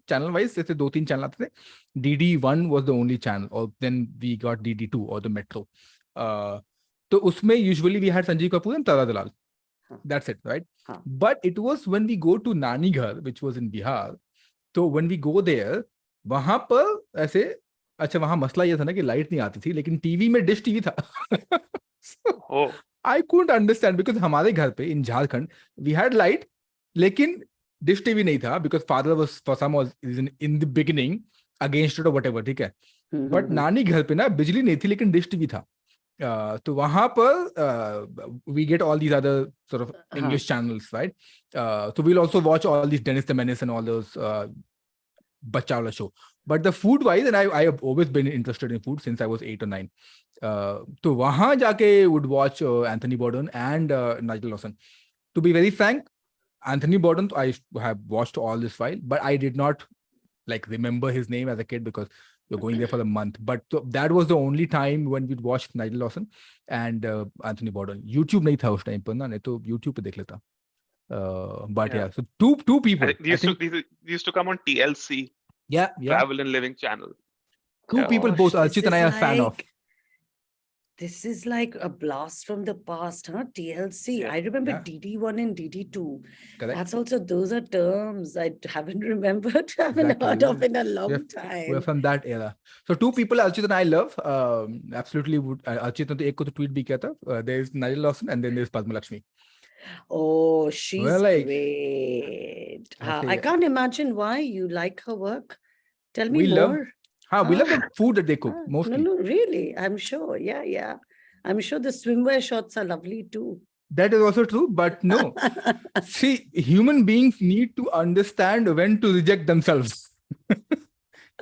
चैनल वाइज जैसे 2-3 चैनल आते थे. DD1 was the only channel, और then we got DD2 or the Metro. तो उसमें usually we had Sanjeev Kapoor and Tara Dalal. That's it, right? But it was when we go to नानी घर, which was in Bihar. तो when we go there, वहां पर ऐसे, अच्छा वहां मसला ये था ना कि लाइट नहीं आती थी, लेकिन टीवी में डिश टीवी था. Oh. I couldn't understand because हमारे घर पे in Jharkhand we had light, लेकिन डिश टीवी नहीं था because father was for some reason in the beginning against it or whatever, ठीक है. But नानी घर पे ना बिजली नहीं थी लेकिन डिश टीवी था. तो वहां पर we get all these other sort of English channels, right? So we'll also watch all these Dennis the Menace and all those बच्चा वाला show. But the food wise, and I have always been interested in food since I was 8 or 9. तो वहां जाके would watch Anthony Bourdain and Nigel Lawson. To be very frank, Anthony Bourdain I have watched all this while, but I did not like remember his name as a kid because You're going there for a month. But that was the only time when we'd watch Nigel Lawson and Anthony Bourdain. YouTube नहीं था उस time पर ना, नहीं तो YouTube पे देख लेता. But yeah, so two people. These used to come on TLC. Yeah. Travel and Living channel. Two people both Archit and I are a fan of. This is like a blast from the past, huh? TLC. Yeah. I remember Yeah. DD1 and DD2. Correct. That's also, those are terms I haven't remembered, haven't Exactly. heard of in a long We're time. from that era. So two people Archit and I love. Absolutely would. Archit ने तो एक को तो tweet भी किया था. There is Nigel Lawson and then there's Padma Lakshmi. Oh, she's Well, like, great. I I say- can't imagine why you like her work. Tell me We love- more. We love the food that they cook mostly. No, really. I'm sure. Yeah. I'm sure the swimwear shots are lovely too. That is also true, but no. See, human beings need to understand when to reject themselves.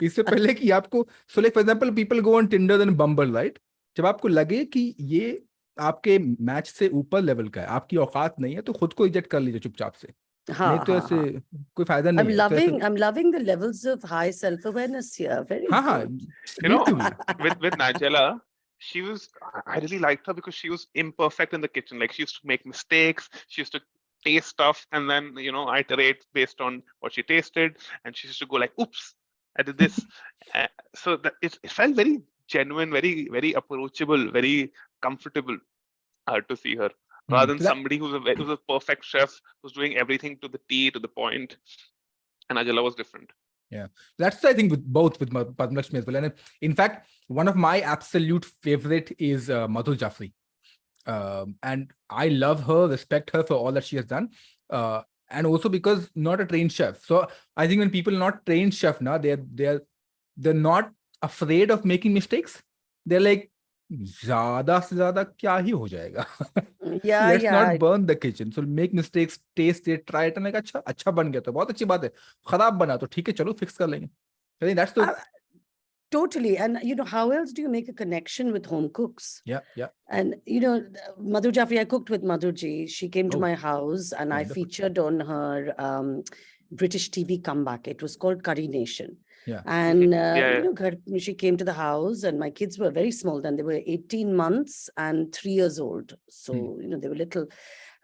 इससे पहले कि आपको, so like for example, people go on Tinder and Bumble, right? जब आपको लगे कि ये आपके मैच से ऊपर लेवल का है, आपकी औकात नहीं है, तो खुद को रिजेक्ट कर लीजिए चुपचाप से. नहीं तो ऐसे कोई फायदा नहीं है. I'm loving the levels of high self-awareness here. Very good. You know, with Nigella, I really liked her because she was imperfect in the kitchen. Like, she used to make mistakes. She used to taste stuff and then, iterate based on what she tasted. And she used to go like, oops, I did this. So that it felt very genuine, very, very approachable, very comfortable to see her. Rather than somebody who's a perfect chef, who's doing everything to the T, to the point. And Ajala was different. Yeah, that's, I think, with Padma Lakshmi as well. And in fact, one of my absolute favorite is Madhur Jaffrey. And I love her, respect her for all that she has done. And also because not a trained chef. So I think when people are not trained chef now, they're not afraid of making mistakes. They're like, ज़्यादा से ज़्यादा क्या ही हो जाएगा. Let's not burn the kitchen. So make mistakes, taste it, try it, and like अच्छा बन गया तो बहुत अच्छी बात है. खराब बना तो ठीक है, चलो fix कर लेंगे. I think that's the totally. And how else do you make a connection with home cooks? Yeah. And Madhur Jaffrey, I cooked with Madhur ji. She came to my house and wonderful. I featured on her British TV comeback. It was called Curry Nation. Yeah. And she came to the house and my kids were very small then. They were 18 months and 3 years old. So, they were little.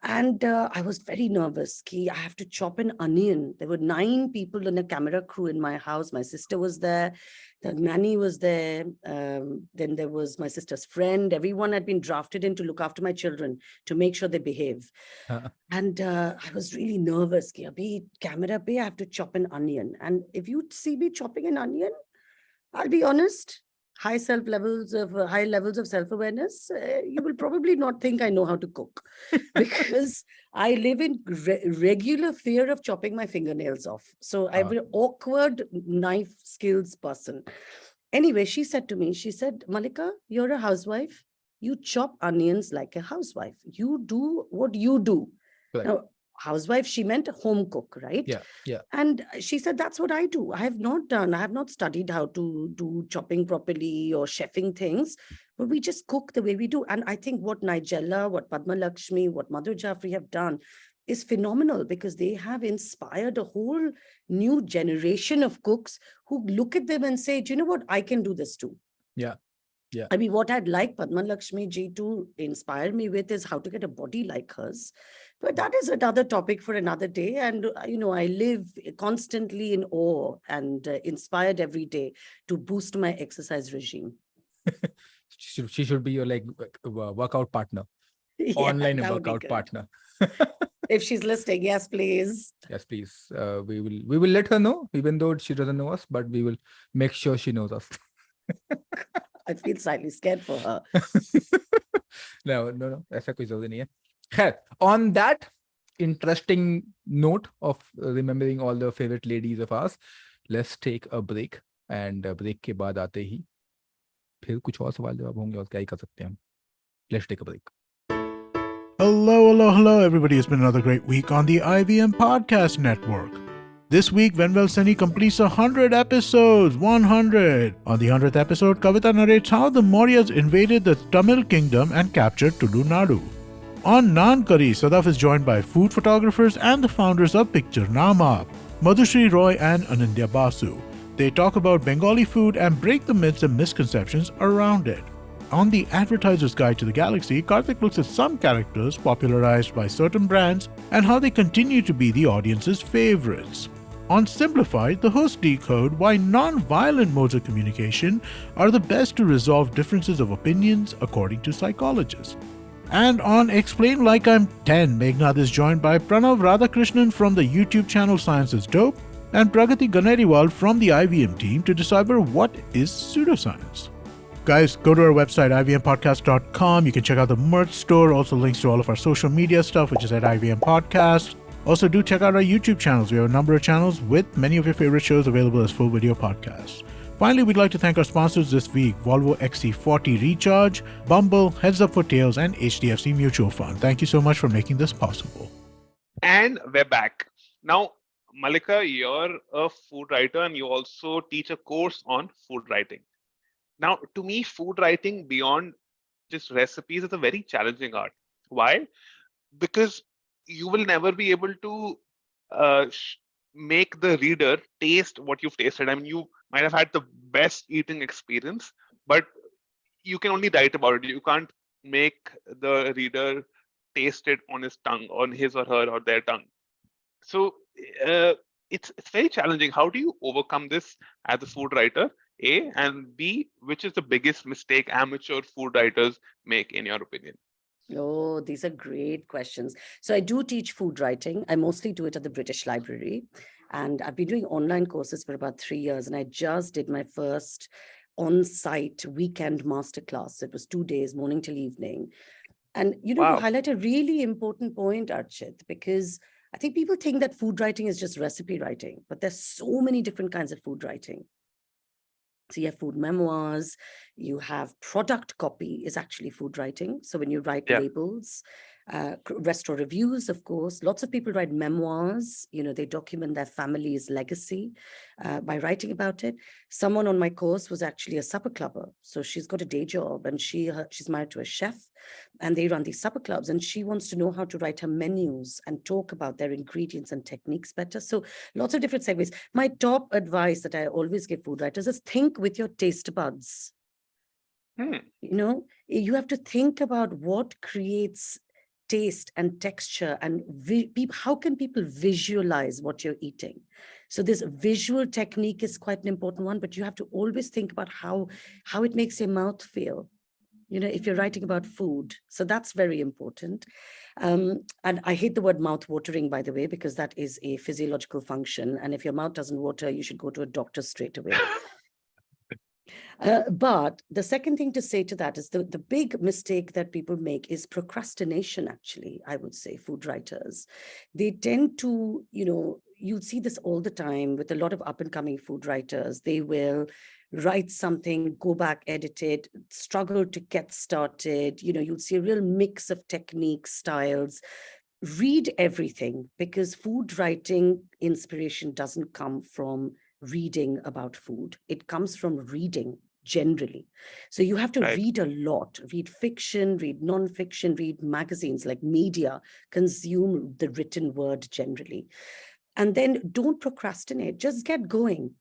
And I was very nervous. I have to chop an onion. There were 9 people in a camera crew in my house. My sister was there. The nanny was there. Then there was my sister's friend. Everyone had been drafted in to look after my children, to make sure they behave. And I was really nervous. Abhi camera pe, I have to chop an onion. And if you see me chopping an onion, I'll be honest, high levels of self-awareness, you will probably not think I know how to cook because I live in regular fear of chopping my fingernails off. So I'm an awkward knife skills person. Anyway, she said to me, Mallika, you're a housewife. You chop onions like a housewife. You do what you do. Right. Now, housewife, she meant home cook, right? Yeah. And she said, that's what I do. I have not studied how to do chopping properly or chefing things, but we just cook the way we do. And I think what Nigella, what Padma Lakshmi, what Madhur Jaffrey have done is phenomenal because they have inspired a whole new generation of cooks who look at them and say, do you know what? I can do this too. Yeah. I mean, what I'd like Padma Lakshmi ji to inspire me with is how to get a body like hers. But that is another topic for another day. And, I live constantly in awe and inspired every day to boost my exercise regime. She should be your workout partner, online workout partner. If she's listening, yes, please. Yes, please. We will let her know, even though she doesn't know us, but we will make sure she knows us. I feel slightly scared for her. No. ऐसा कोई ज़रूरी नहीं है. On that interesting note of remembering all the favorite ladies of ours, let's take a break. And break के बाद आते ही फिर कुछ और सवाल जवाब होंगे और क्या ही कर सकते हैं हम. Let's take a break. Hello, everybody. It's been another great week on the IVM Podcast Network. This week, Venvel Seni completes 100 episodes. 100! On the 100th episode, Kavita narrates how the Mauryas invaded the Tamil kingdom and captured Tudu Nadu. On Naan Curry, Sadaf is joined by food photographers and the founders of Picture Naam Aap, Madhushri Roy and Anindya Basu. They talk about Bengali food and break the myths and misconceptions around it. On the Advertiser's Guide to the Galaxy, Karthik looks at some characters popularized by certain brands and how they continue to be the audience's favorites. On Simplified, the hosts decode why non-violent modes of communication are the best to resolve differences of opinions according to psychologists. And on Explain Like I'm 10, Meghnad is joined by Pranav Radhakrishnan from the YouTube channel Science is Dope and Pragati Ganeriwal from the IVM team to decipher what is pseudoscience. Guys, go to our website, ivmpodcast.com. You can check out the merch store, also links to all of our social media stuff, which is at IVM Podcast. Also, do check out our YouTube channels. We have a number of channels with many of your favorite shows available as full video podcasts. Finally, we'd like to thank our sponsors this week, Volvo XC40 Recharge, Bumble, Heads Up for Tails, and HDFC Mutual Fund. Thank you so much for making this possible. And we're back. Now, Mallika, you're a food writer and you also teach a course on food writing. Now, to me, food writing beyond just recipes is a very challenging art. Why? Because you will never be able to make the reader taste what you've tasted. I mean, you might have had the best eating experience, but you can only write about it. You can't make the reader taste it on his tongue, on his or her or their tongue. So it's very challenging. How do you overcome this as a food writer? A, and B, which is the biggest mistake amateur food writers make, in your opinion? Oh, these are great questions. So I do teach food writing. I mostly do it at the British Library. And I've been doing online courses for about 3 years. And I just did my first on-site weekend masterclass. It was 2 days, morning till evening. And, you know, Wow. you highlight a really important point, Archit, because I think people think that food writing is just recipe writing, but there's so many different kinds of food writing. So you have food memoirs, you have product copy is actually food writing. So when you write labels, restaurant reviews, of course, lots of people write memoirs, you know, they document their family's legacy by writing about it. Someone on my course was actually a supper clubber. So she's got a day job and she's married to a chef and they run these supper clubs and she wants to know how to write her menus and talk about their ingredients and techniques better. So lots of different segues. My top advice that I always give food writers is think with your taste buds. You know, you have to think about what creates taste and texture and how can people visualize what you're eating. So this visual technique is quite an important one, but you have to always think about how it makes your mouth feel, you know, if you're writing about food. So that's very important. And I hate the word mouth watering, by the way, because that is a physiological function. And if your mouth doesn't water, you should go to a doctor straight away. But the second thing to say to that is the big mistake that people make is procrastination, actually, I would say, food writers. They tend to, you know, you'll see this all the time with a lot of up and coming food writers. They will write something, go back, edit it, struggle to get started. You know, you'll see a real mix of techniques, styles. Read everything, because food writing inspiration doesn't come from reading about food. It comes from reading generally. So you have to read a lot, read fiction, read non-fiction, read magazines like media, consume the written word generally. And then don't procrastinate, just get going.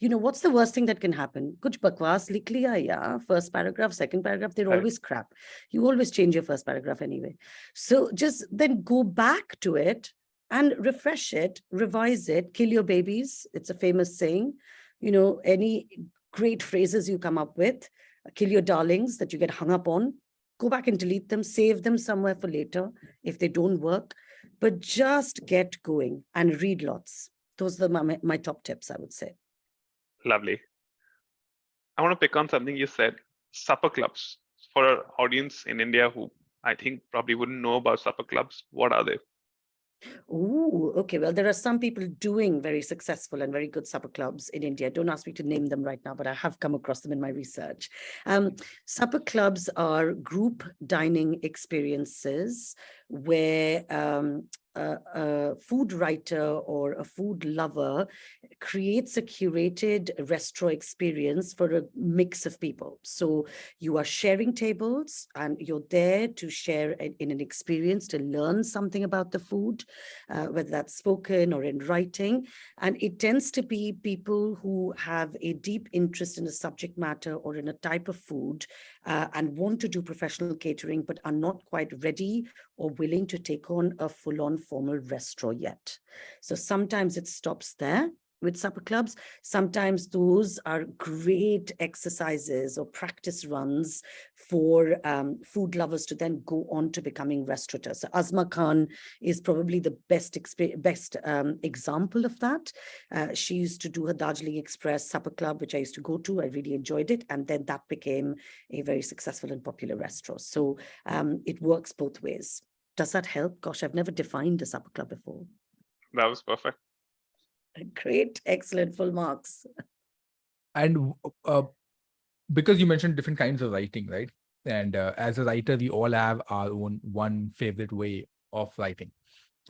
You know, what's the worst thing that can happen? Kuch bakwas likh liya, yeah. First paragraph, second paragraph, they're always crap. You always change your first paragraph anyway. So just then go back to it and refresh it, revise it, kill your babies. It's a famous saying. You know, any great phrases you come up with, kill your darlings that you get hung up on, go back and delete them, save them somewhere for later if they don't work, but just get going and read lots. Those are my top tips, I would say. Lovely. I want to pick on something you said, supper clubs. For our audience in India who I think probably wouldn't know about supper clubs, what are they? Oh, okay. Well, there are some people doing very successful and very good supper clubs in India. Don't ask me to name them right now, but I have come across them in my research. Supper clubs are group dining experiences where a food writer or a food lover creates a curated restaurant experience for a mix of people. So you are sharing tables and you're there to share in an experience, to learn something about the food, whether that's spoken or in writing. And it tends to be people who have a deep interest in a subject matter or in a type of food and want to do professional catering, but are not quite ready or willing to take on a full-on formal restaurant yet. So sometimes it stops there with supper clubs. Sometimes those are great exercises or practice runs for food lovers to then go on to becoming restaurateurs. So Azma Khan is probably the best example of that. She used to do her Darjeeling Express supper club, which I used to go to. I really enjoyed it. And then that became a very successful and popular restaurant. So it works both ways. Does that help? Gosh, I've never defined a supper club before. That was perfect. Great, excellent, full marks. And because you mentioned different kinds of writing, right? And as a writer, we all have our own one favorite way of writing.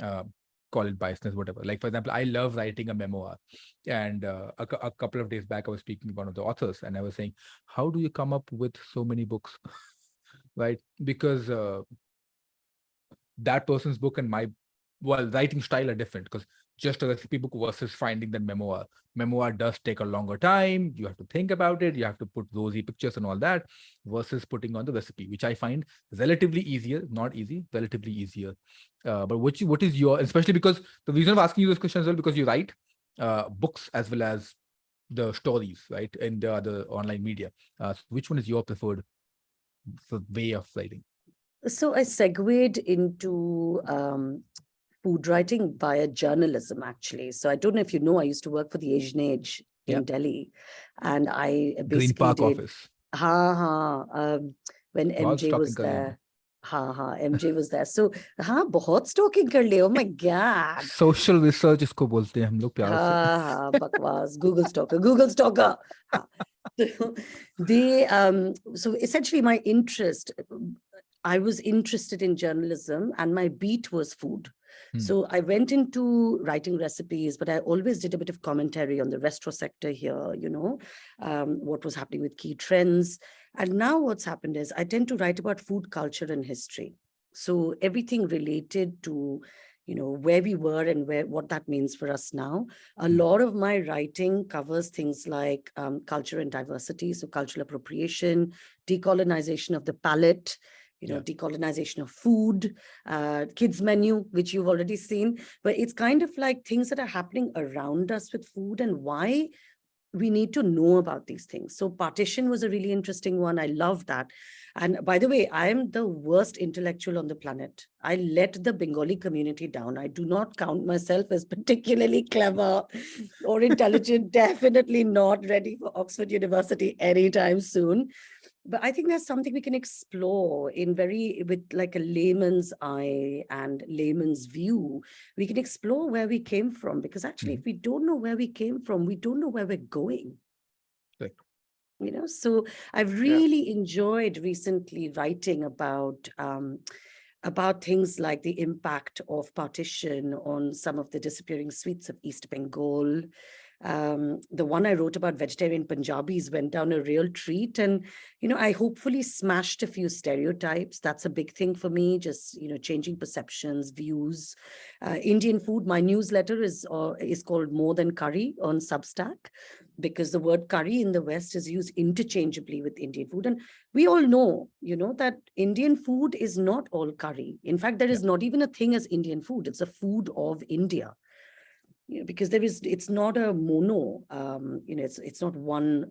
Call it biasness, whatever. Like, for example, I love writing a memoir. And a couple of days back, I was speaking to one of the authors and I was saying, how do you come up with so many books? Right? Because that person's book and my writing style are different, because just a recipe book versus finding the memoir does take a longer time. You have to think about it, you have to put rosy pictures and all that, versus putting on the recipe, which I find relatively easier. Not easy, relatively easier. But what is your, especially because the reason I'm asking you this question as well, because you write books as well as the stories, right, in the other online media. So which one is your preferred way of writing? So I segued into food writing via journalism, actually. So I don't know if you know, I used to work for the Asian Age in Delhi, and I Green basically Park did office. When बहुत MJ was stalking कर लिया there. MJ was there. So बहुत stalking कर लिया. Oh my God. Social research इसको बोलते हैं हम लोग प्यार से. Bakwas. Google stalker. So so essentially my interest, I was interested in journalism and my beat was food. So I went into writing recipes, but I always did a bit of commentary on the restaurant sector here, what was happening with key trends. And now what's happened is I tend to write about food culture and history. So everything related to, where we were and what that means for us now. A lot of my writing covers things like culture and diversity, so cultural appropriation, decolonization of the palate, decolonization of food, kids menu, which you've already seen. But it's kind of like things that are happening around us with food and why we need to know about these things. So partition was a really interesting one. I love that. And by the way, I am the worst intellectual on the planet. I let the Bengali community down. I do not count myself as particularly clever or intelligent, definitely not ready for Oxford University anytime soon. But I think that's something we can explore with like a layman's eye and layman's view. We can explore where we came from, because actually, if we don't know where we came from, we don't know where we're going. Right. So I've really enjoyed recently writing about things like the impact of partition on some of the disappearing sweets of East Bengal. The one I wrote about vegetarian Punjabis went down a real treat, and I hopefully smashed a few stereotypes. That's a big thing for me, just changing perceptions, views. Indian food, my newsletter is called More Than Curry on Substack, because the word curry in the West is used interchangeably with Indian food, and we all know that Indian food is not all curry. In fact, there is not even a thing as Indian food. It's a food of India. Because it's not a mono, it's not one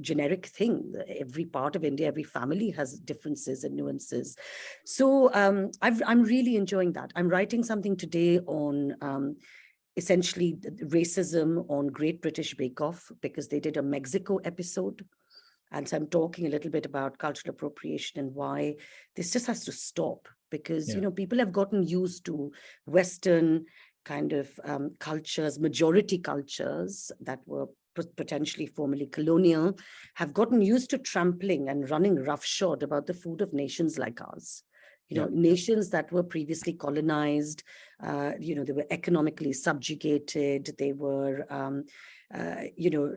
generic thing. Every part of India, every family has differences and nuances. So I'm really enjoying that. I'm writing something today on essentially racism on Great British Bake Off, because they did a Mexico episode. And so I'm talking a little bit about cultural appropriation and why this just has to stop, because people have gotten used to Western kind of cultures, majority cultures that were potentially formerly colonial, have gotten used to trampling and running roughshod about the food of nations like ours. nations that were previously colonized, they were economically subjugated, they were,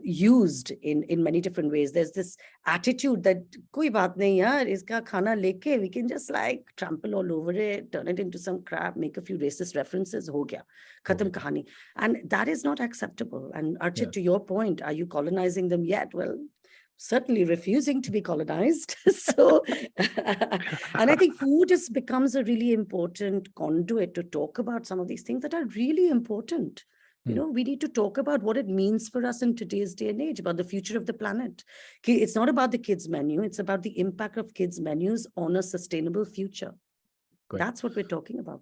used in many different ways. There's this attitude that koi baat nahi yaar, iska khana leke, we can just like trample all over it, turn it into some crap, make a few racist references, ho gaya, khatam kahani. And that is not acceptable. And Archit, to your point, are you colonizing them yet? Well, certainly refusing to be colonized. So, and I think food becomes a really important conduit to talk about some of these things that are really important. We need to talk about what it means for us in today's day and age, about the future of the planet. It's not about the kids' menu. It's about the impact of kids' menus on a sustainable future. Great. That's what we're talking about.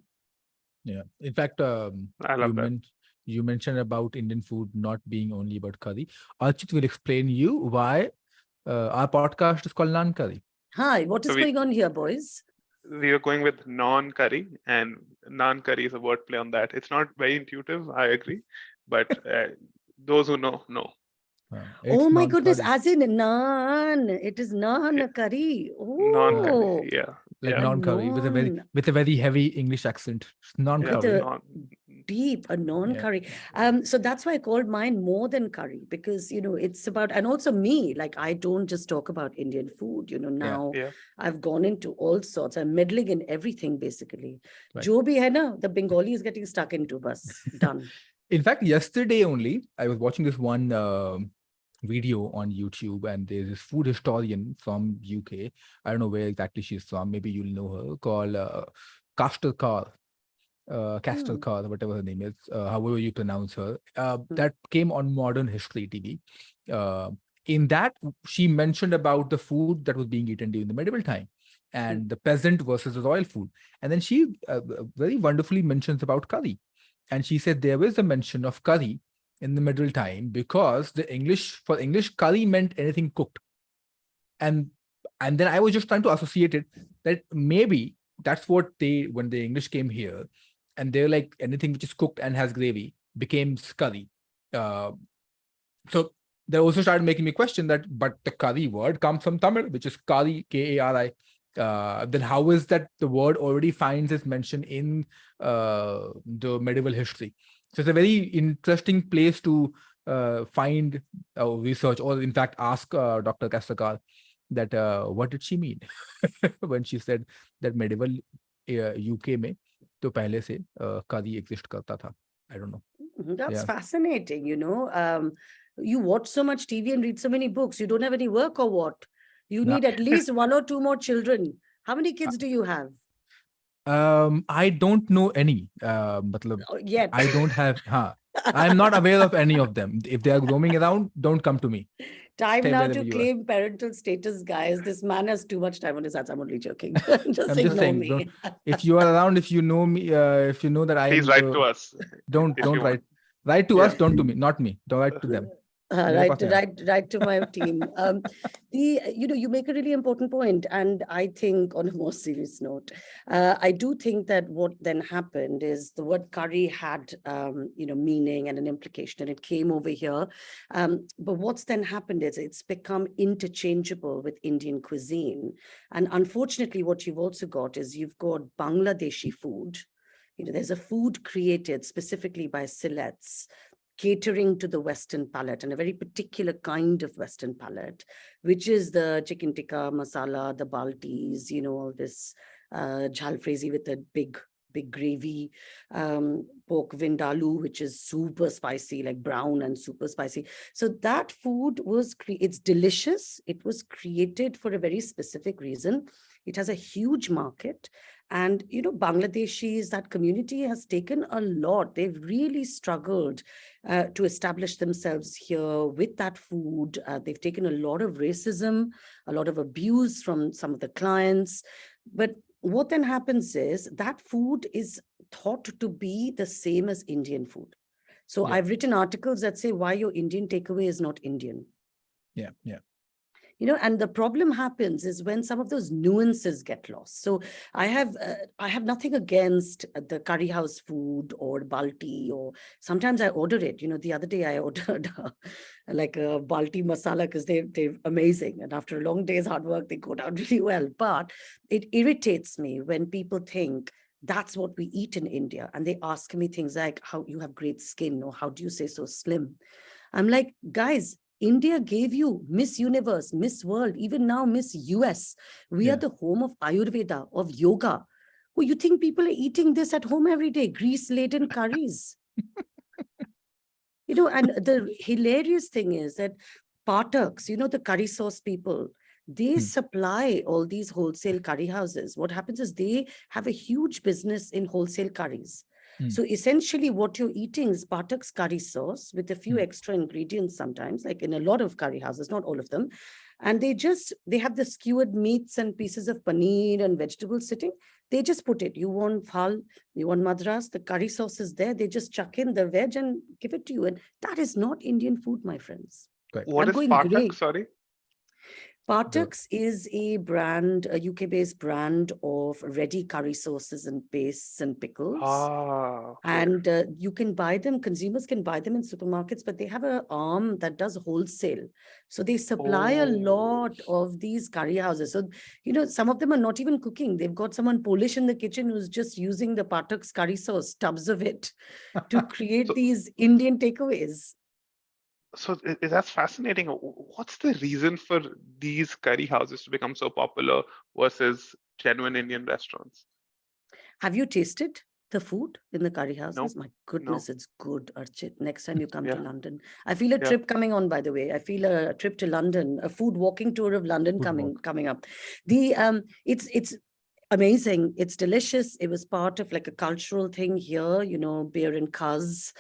Yeah. In fact, I love that. You mentioned about Indian food not being only about curry. Archit will explain you why our podcast is called Naan Curry. Hi, what is going on here, boys? We are going with non-curry, and naan curry is a wordplay on that. It's not very intuitive, I agree, but those who know. Oh my goodness, as in naan. It is naan curry. Oh, non-curry, yeah. Like non-curry with a very heavy English accent. Non-curry. Deep, a non-curry. So that's why I called mine more than curry, because it's about, and also me, like I don't just talk about Indian food, now I've gone into all sorts. I'm meddling in everything basically. Right. Jo bhi hai na, the Bengali is getting stuck into bus. Done. In fact, yesterday only, I was watching this one video on YouTube, and there's this food historian from UK. I don't know where exactly she's from. Maybe you'll know her, called Castor Carr. Castor Carr, whatever her name is, however you pronounce her, that came on Modern History TV. In that, she mentioned about the food that was being eaten during the medieval time and the peasant versus the royal food. And then she very wonderfully mentions about curry. And she said there was a mention of curry in the medieval time because for English, curry meant anything cooked. And then I was just trying to associate it that maybe that's what when the English came here, and they're like, anything which is cooked and has gravy became curry. So they also started making me question that, but the curry word comes from Tamil, which is kari, Kari. Then how is that the word already finds its mention in the medieval history? So it's a very interesting place to find research, or in fact ask Dr. Kastakar that what did she mean when she said that medieval UK में तो पहले से curry exist करता था. I don't know. That's fascinating. You watch so much TV and read so many books. You don't have any work or what? You need at least 1 or 2 more children. How many kids do you have? I don't know any. Yet. I don't have. I'm not aware of any of them. If they are roaming around, don't come to me. Time Stay now to claim parental status, guys. This man has too much time on his hands. I'm only joking. just ignore me. If you are around, if you know me, if you know that I am. Please write to us. Don't write. Write to us, don't to me, not me. Don't write to them. Right to my team. You make a really important point, and I think on a more serious note, I do think that what then happened is the word curry had meaning and an implication, and it came over here. But what's then happened is it's become interchangeable with Indian cuisine, and unfortunately, what you've also got is you've got Bangladeshi food. There's a food created specifically by Siletes, catering to the Western palate, and a very particular kind of Western palate, which is the chicken tikka, masala, the baltis, all this jalfrezi with a big gravy, pork vindaloo, which is super spicy, like brown and super spicy. So that food it's delicious. It was created for a very specific reason. It has a huge market. And, Bangladeshis, that community has taken a lot. They've really struggled to establish themselves here with that food. They've taken a lot of racism, a lot of abuse from some of the clients. But what then happens is that food is thought to be the same as Indian food. So I've written articles that say why your Indian takeaway is not Indian. Yeah. And the problem happens is when some of those nuances get lost. So I have nothing against the curry house food or balti, or sometimes I order it. The other day I ordered like a balti masala because they're amazing. And after a long day's hard work, they go down really well. But it irritates me when people think that's what we eat in India. And they ask me things like, how you have great skin, or how do you stay so slim? I'm like, guys, India gave you Miss Universe, Miss World, even now Miss US. We are the home of Ayurveda, of yoga. Oh, you think people are eating this at home every day? Grease-laden curries. And the hilarious thing is that Pataks, the curry sauce people, they supply all these wholesale curry houses. What happens is they have a huge business in wholesale curries. So essentially what you're eating is Patak's curry sauce with a few extra ingredients sometimes, like in a lot of curry houses, not all of them. And they have the skewered meats and pieces of paneer and vegetables sitting. They just put it. You want phal, you want madras, the curry sauce is there. They just chuck in the veg and give it to you. And that is not Indian food, my friends. Correct. What I'm is going Patak? great. Sorry. Patak's is a brand, a UK-based brand of ready curry sauces and pastes and pickles. Okay. And you can buy them, consumers can buy them in supermarkets, but they have an arm that does wholesale. So they supply a lot of these curry houses. So, some of them are not even cooking. They've got someone Polish in the kitchen who's just using the Patak's curry sauce, tubs of it, to create these Indian takeaways. So that's fascinating. What's the reason for these curry houses to become so popular versus genuine Indian restaurants? Have you tasted the food in the curry houses? No. My goodness, it's good, Archit. Next time you come Yeah. to London. I feel a trip coming on, by the way. I feel a trip to London, a food walking tour of London coming up. It's amazing. It's delicious. It was part of like a cultural thing here, beer and cuz,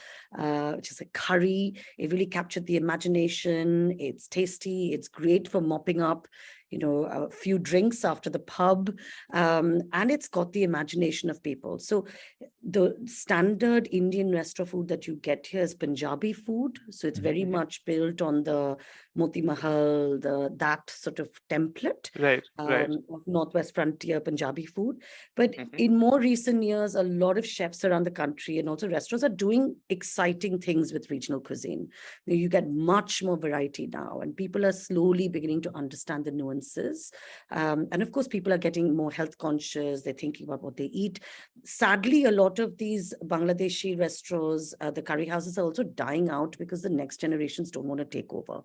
which is a curry. It really captured the imagination. It's tasty. It's great for mopping up, a few drinks after the pub. And it's got the imagination of people. So the standard Indian restaurant food that you get here is Punjabi food. So it's very much built on the Moti Mahal, that sort of template Right. of Northwest Frontier Punjabi food. But in more recent years, a lot of chefs around the country and also restaurants are doing exciting things with regional cuisine. You get much more variety now, and people are slowly beginning to understand the nuances. And of course, people are getting more health conscious. They're thinking about what they eat. Sadly, a lot of these Bangladeshi restaurants, the curry houses are also dying out because the next generations don't want to take over.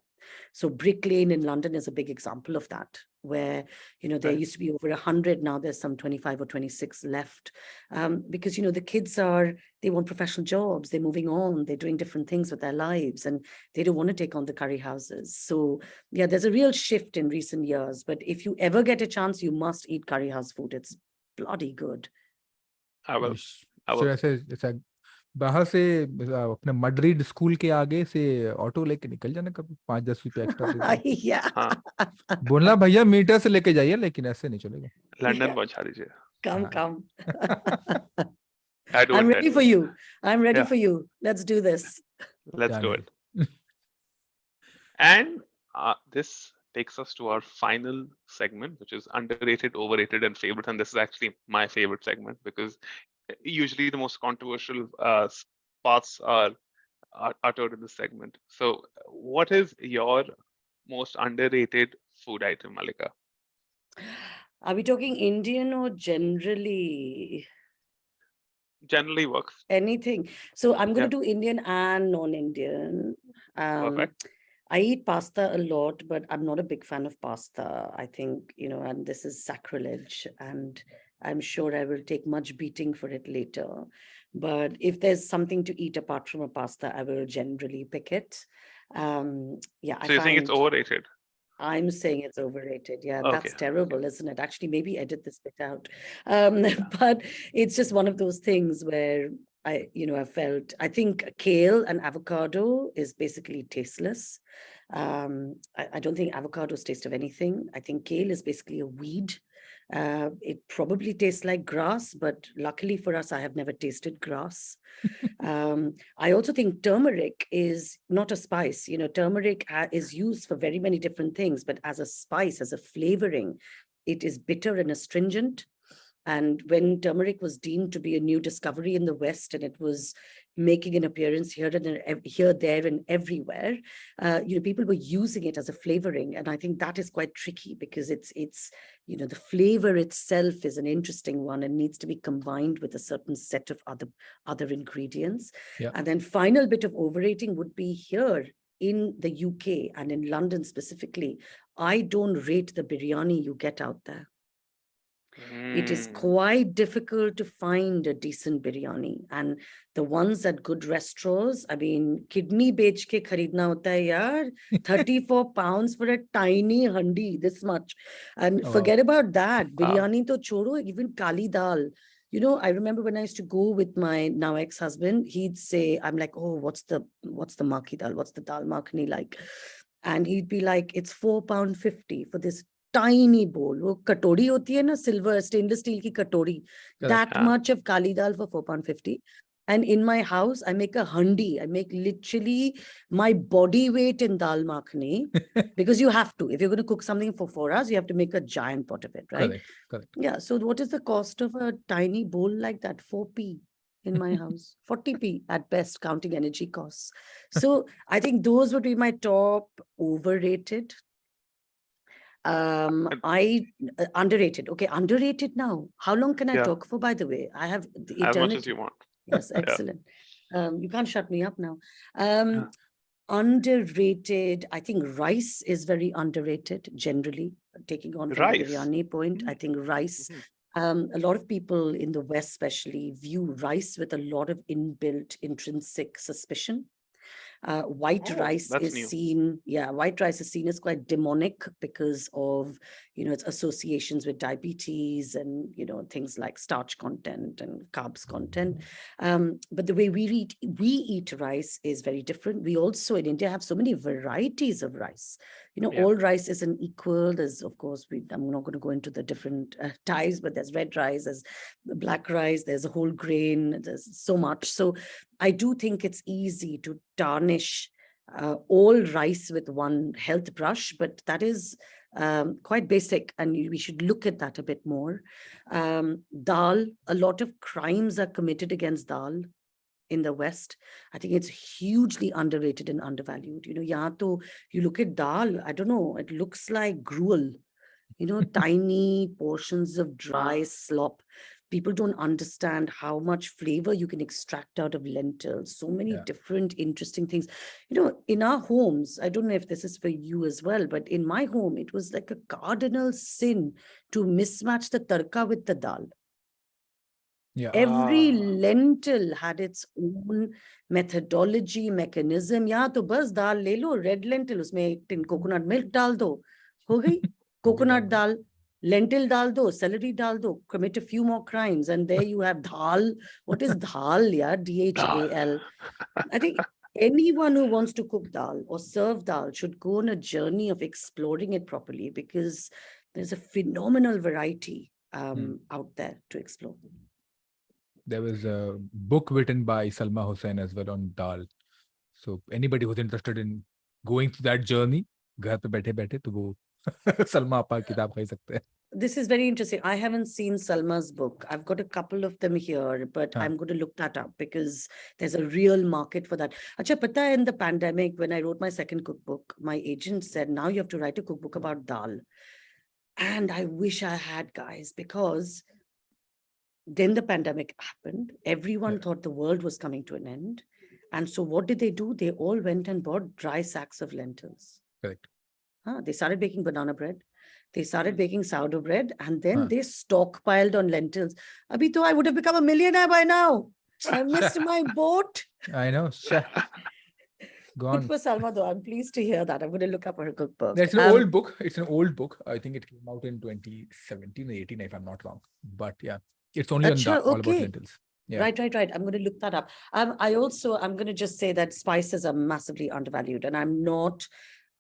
So Brick Lane in London is a big example of that, where, there used to be over 100. Now there's some 25 or 26 left, because, the kids they want professional jobs. They're moving on. They're doing different things with their lives, and they don't want to take on the curry houses. So yeah, there's a real shift in recent years. But if you ever get a chance, you must eat curry house food. It's bloody good. I will. So ऐसा बाहर से अपने Madrid school के आगे से auto लेके निकल जाना कभी 5-10 रुपए एक्स्ट्रा बोलना भैया मीटर से लेके जाइए, लेकिन ऐसे नहीं चलेगा. लंदन पहुंचा दीजिए. Come. I'm ready for you. I'm ready for you. Let's do this. Let's do it. And this takes us to our final segment, which is underrated, overrated, and favorite. And this is actually my favorite segment because usually the most controversial parts are uttered in this segment. So what is your most underrated food item, Mallika? Are we talking Indian or generally? Generally works. Anything. So I'm going to do Indian and non-Indian. Perfect. I eat pasta a lot, but I'm not a big fan of pasta. I think, and this is sacrilege, and I'm sure I will take much beating for it later. But if there's something to eat apart from a pasta, I will generally pick it. So you're saying it's overrated? I'm saying it's overrated. Yeah, Okay. that's terrible, isn't it? Actually, maybe edit this bit out. But it's just one of those things where I think kale and avocado is basically tasteless. I don't think avocados taste of anything. I think kale is basically a weed. It probably tastes like grass, but luckily for us, I have never tasted grass. I also think turmeric is not a spice. Turmeric is used for very many different things, but as a spice, as a flavoring, it is bitter and astringent. And when turmeric was deemed to be a new discovery in the West, and it was making an appearance here, there, and everywhere, people were using it as a flavoring, and I think that is quite tricky because it's the flavor itself is an interesting one and needs to be combined with a certain set of other ingredients. Yeah. And then final bit of overrating would be here in the UK and in London specifically. I don't rate the biryani you get out there. It is quite difficult to find a decent biryani, and the ones at good restaurants, I mean, kidney bech ke kharidna hota hai yaar, 34 pounds for a tiny handi, this much. And forget about that. Biryani to chodo, even kali dal. I remember when I used to go with my now ex-husband, he'd say, I'm like, oh, what's the makhi dal? What's the dal makhani like? And he'd be like, it's £4.50 for this tiny bowl. वो कटोरी होती है ना, silver stainless steel की कटोरी. That much of kali dal for £4.50. And in my house, I make a handi. I make literally my body weight in dal makhani because you have to. If you're going to cook something for 4 hours, you have to make a giant pot of it, right? Correct. Yeah. So what is the cost of a tiny bowl like that? 4p in my house, 40p at best, counting energy costs. So I think those would be my top overrated. Underrated. Okay, underrated now. How long can I talk for, by the way? I have the eternity. As much as you want. Yes, excellent. You can't shut me up now. Underrated. I think rice is very underrated generally. Taking on from the biryani point, I think rice. A lot of people in the West especially view rice with a lot of inbuilt intrinsic suspicion. White rice is seen as quite demonic because of its associations with diabetes and things like starch content and carbs content. But the way we eat rice is very different. We also in India have so many varieties of rice. All rice isn't equal. There's, of course, I'm not going to go into the different types, but there's red rice, there's black rice, there's a whole grain, there's so much. So I do think it's easy to tarnish all rice with one health brush, but that is quite basic, and we should look at that a bit more. Dal, a lot of crimes are committed against dal in the West. I think it's hugely underrated and undervalued. You look at dal, I don't know, it looks like gruel, tiny portions of dry slop. People don't understand how much flavor you can extract out of lentils. So many different interesting things. In our homes, I don't know if this is for you as well, but in my home, it was like a cardinal sin to mismatch the tarka with the dal. Yeah. Every lentil had its own methodology, mechanism. Yeah, to bas dal le lo, red lentil, usme coconut milk dal do. Ho gayi? Coconut dal, lentil dal do, celery dal do, commit a few more crimes, and there you have dal. What is dal? Yeah, DHAL. I think anyone who wants to cook dal or serve dal should go on a journey of exploring it properly, because there's a phenomenal variety out there to explore. There was a book written by Salma Hussain as well on dal. So anybody who's interested in going through that journey, घर पे बैठे तो वो Salma आपा किताब खरीद सकते हैं. This is very interesting. I haven't seen Salma's book. I've got a couple of them here, but I'm going to look that up because there's a real market for that. Acha, pata in the pandemic, when I wrote my second cookbook, my agent said, now you have to write a cookbook about dal. And I wish I had, guys, because then the pandemic happened. Everyone thought the world was coming to an end. And so what did they do? They all went and bought dry sacks of lentils. Correct. They started baking banana bread. They started baking sourdough bread, and then they stockpiled on lentils. Abhi to I would have become a millionaire by now. I missed my boat. I know. Good for Salma, though. I'm pleased to hear that. I'm going to look up her cookbook. It's an old book. It's an old book. I think it came out in 2017 or 18, if I'm not wrong. But yeah, it's only on all about lentils. Yeah. Right. I'm going to look that up. I'm going to just say that spices are massively undervalued, and I'm not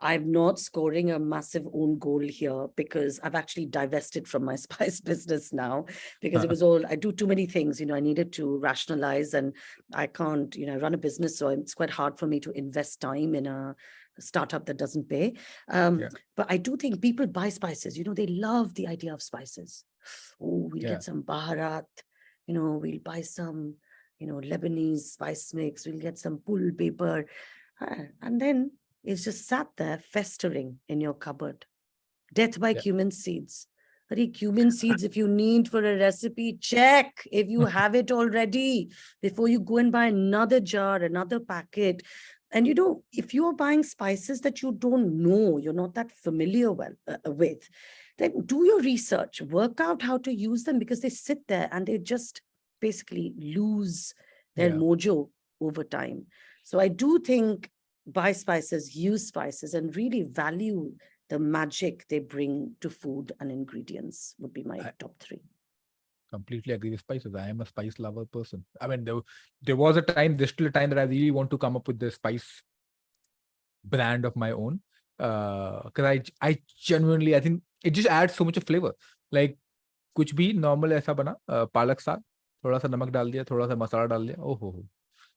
I'm not scoring a massive own goal here because I've actually divested from my spice business now because it was all, I do too many things, I needed to rationalize and I can't, run a business. So it's quite hard for me to invest time in a startup that doesn't pay. But I do think people buy spices, they love the idea of spices. Oh, we'll get some Baharat, we'll buy some, Lebanese spice mix, we'll get some pul paper. And then it's just sat there festering in your cupboard. Death by cumin seeds. Cumin seeds, if you need for a recipe, check if you have it already before you go and buy another jar, another packet. And if you're buying spices that you don't know, you're not that familiar with, then do your research, work out how to use them because they sit there and they just basically lose their mojo over time. So I do think buy spices, use spices, and really value the magic they bring to food and ingredients would be my top 3. Completely agree with spices. I am a spice lover person. I mean, there was a time, there's still a time that I really want to come up with the spice brand of my own. Because I genuinely, I think it just adds so much of flavor. Like, कुछ भी normal ऐसा बना, पालक साग, थोड़ा सा नमक डाल दिया, थोड़ा सा मसाला डाल दिया, oh.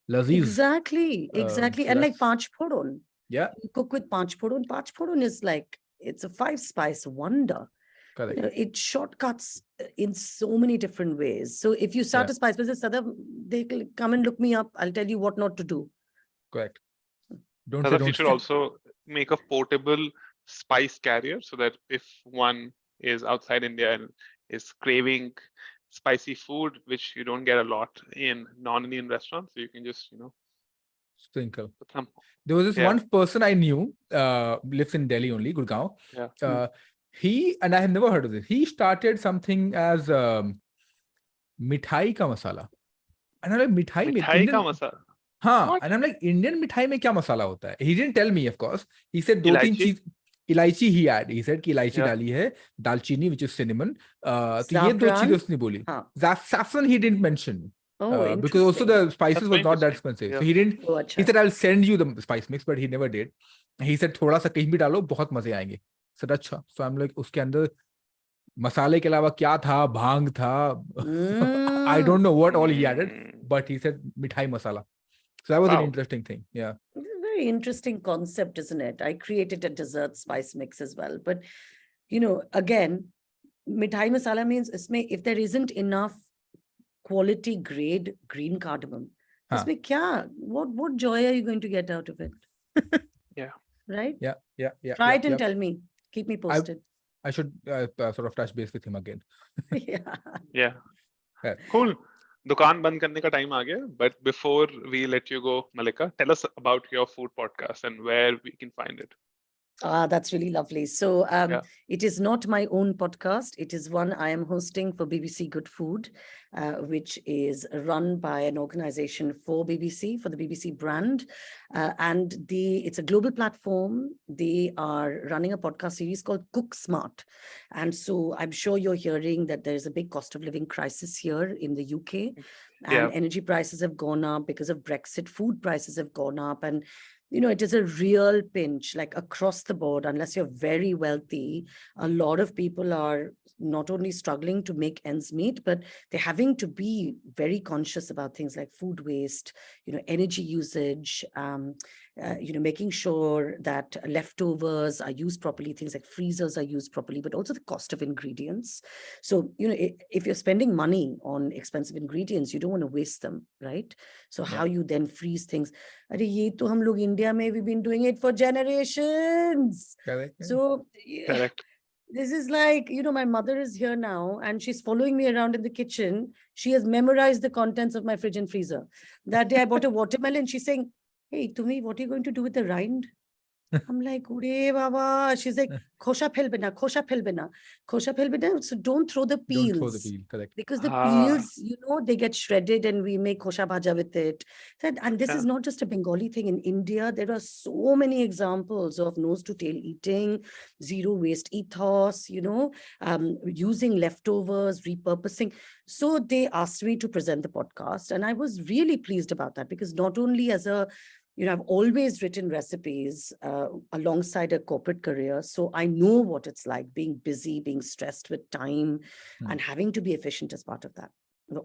Laziz. Exactly. So And like Panch Phoron. Yeah. You cook with Panch Phoron. Panch Phoron is like, it's a 5-spice wonder. Correct. It shortcuts in so many different ways. So if you start a spice business, Sadaf, they come and look me up. I'll tell you what not to do. Correct. You should also make a portable spice carrier so that if one is outside India and is craving spicy food, which you don't get a lot in non-Indian restaurants, so you can just, sprinkle. There was this one person I knew, lives in Delhi only, Gurgaon. He, and I have never heard of this, he started something as mithai ka masala. And I'm like, mithai ka masala? And I'm like, Indian mithai mein kya masala hota hai? He didn't tell me, of course. He said, Ilaichi he had. He said कि इलायची डाली है, दालचीनी, which is cinnamon. तो ये 2 चीजें उसने बोली. Saffron he didn't mention. Because also the spices was not that expensive. So he didn't. He said, I'll send you the spice mix, but he never did. He said, थोड़ा सा कहीं भी डालो, बहुत मजे आएंगे. So अच्छा. So I'm like, उसके अंदर मसाले के अलावा क्या था, भांग था. I don't know what all he added, but he said mithai masala. So that was an interesting thing. Yeah. Very interesting concept, isn't it? I created a dessert spice mix as well. But, again, mithai masala means if there isn't enough quality grade green cardamom, what joy are you going to get out of it? Right? Yeah. Try it and tell me. Keep me posted. I should sort of touch base with him again. Yeah. Cool. दुकान बंद करने का time आ गया, but before we let you go, Mallika, tell us about your food podcast and where we can find it. That's really lovely. So it is not my own podcast. It is one I am hosting for BBC Good Food, which is run by an organization for BBC, for the BBC brand. And it's a global platform. They are running a podcast series called Cook Smart. And so I'm sure you're hearing that there's a big cost of living crisis here in the UK. And energy prices have gone up because of Brexit. Food prices have gone up. And it is a real pinch, like across the board. Unless you're very wealthy, a lot of people are not only struggling to make ends meet, but they're having to be very conscious about things like food waste, energy usage, making sure that leftovers are used properly, things like freezers are used properly, but also the cost of ingredients. So, if you're spending money on expensive ingredients, you don't want to waste them, right? So how you then freeze things. Ye to hum log India mein, we've been doing it for generations. Correct. So this is like, my mother is here now and she's following me around in the kitchen. She has memorized the contents of my fridge and freezer. That day I bought a watermelon. She's saying, hey, Tumi, what are you going to do with the rind? I'm like, Ure Baba. She's like, Khosha phelbena, khosha phelbena, khosha phelbena. So don't throw the peels. Don't throw the peel, correct. Because the peels, they get shredded and we make khosha bhaja with it. And this is not just a Bengali thing. In India, there are so many examples of nose to tail eating, zero waste ethos, using leftovers, repurposing. So they asked me to present the podcast. And I was really pleased about that because not only as a I've always written recipes alongside a corporate career. So I know what it's like being busy, being stressed with time, and having to be efficient as part of that.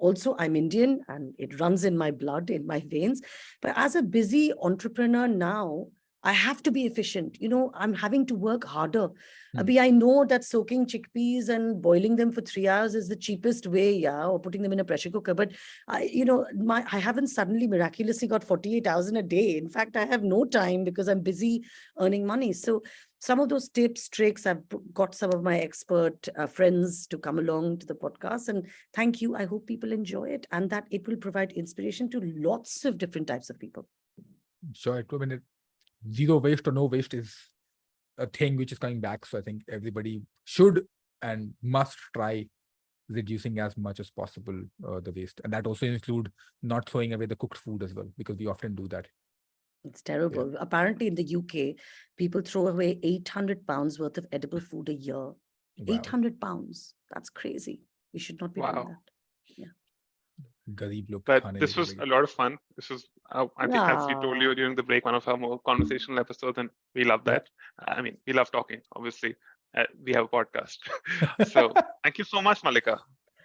Also, I'm Indian and it runs in my blood, in my veins. But as a busy entrepreneur now, I have to be efficient. I'm having to work harder. I know that soaking chickpeas and boiling them for 3 hours is the cheapest way, yeah, or putting them in a pressure cooker. But I haven't suddenly miraculously got 48 hours in a day. In fact, I have no time because I'm busy earning money. So some of those tips, tricks, I've got some of my expert friends to come along to the podcast. And thank you. I hope people enjoy it and that it will provide inspiration to lots of different types of people. Sure. I mean, zero waste or no waste is a thing which is coming back. So I think everybody should and must try reducing as much as possible the waste. And that also include not throwing away the cooked food as well, because we often do that. It's terrible. Apparently in the UK, people throw away 800 pounds worth of edible food a year. Wow. 800 pounds. That's crazy. We should not be doing that. Garib log But khane this nahi was milenge. a lot of fun. This was, I think, as we told you during the break, one of our more conversational episodes, and we love that. I mean, we love talking. Obviously, we have a podcast. So, thank you so much, Mallika.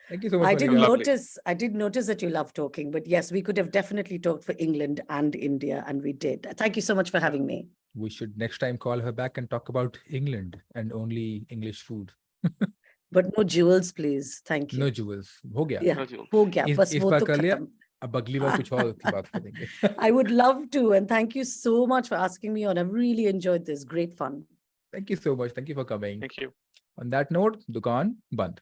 Thank you so much. I Mallika. did notice that you love talking, but yes, we could have definitely talked for England and India, and we did. Thank you so much for having me. We should next time call her back and talk about England and only English food. But no jewels, please. Thank you. No jewels. हो गया. Yeah, No jewels. हो गया. इस बस वो बार तो कर लिया. खत्म. अब अगली बार कुछ और की बात करेंगे. I would love to, and thank you so much for asking me on. I've really enjoyed this. Great fun. Thank you so much. Thank you for coming. Thank you. On that note, दुकान बंद.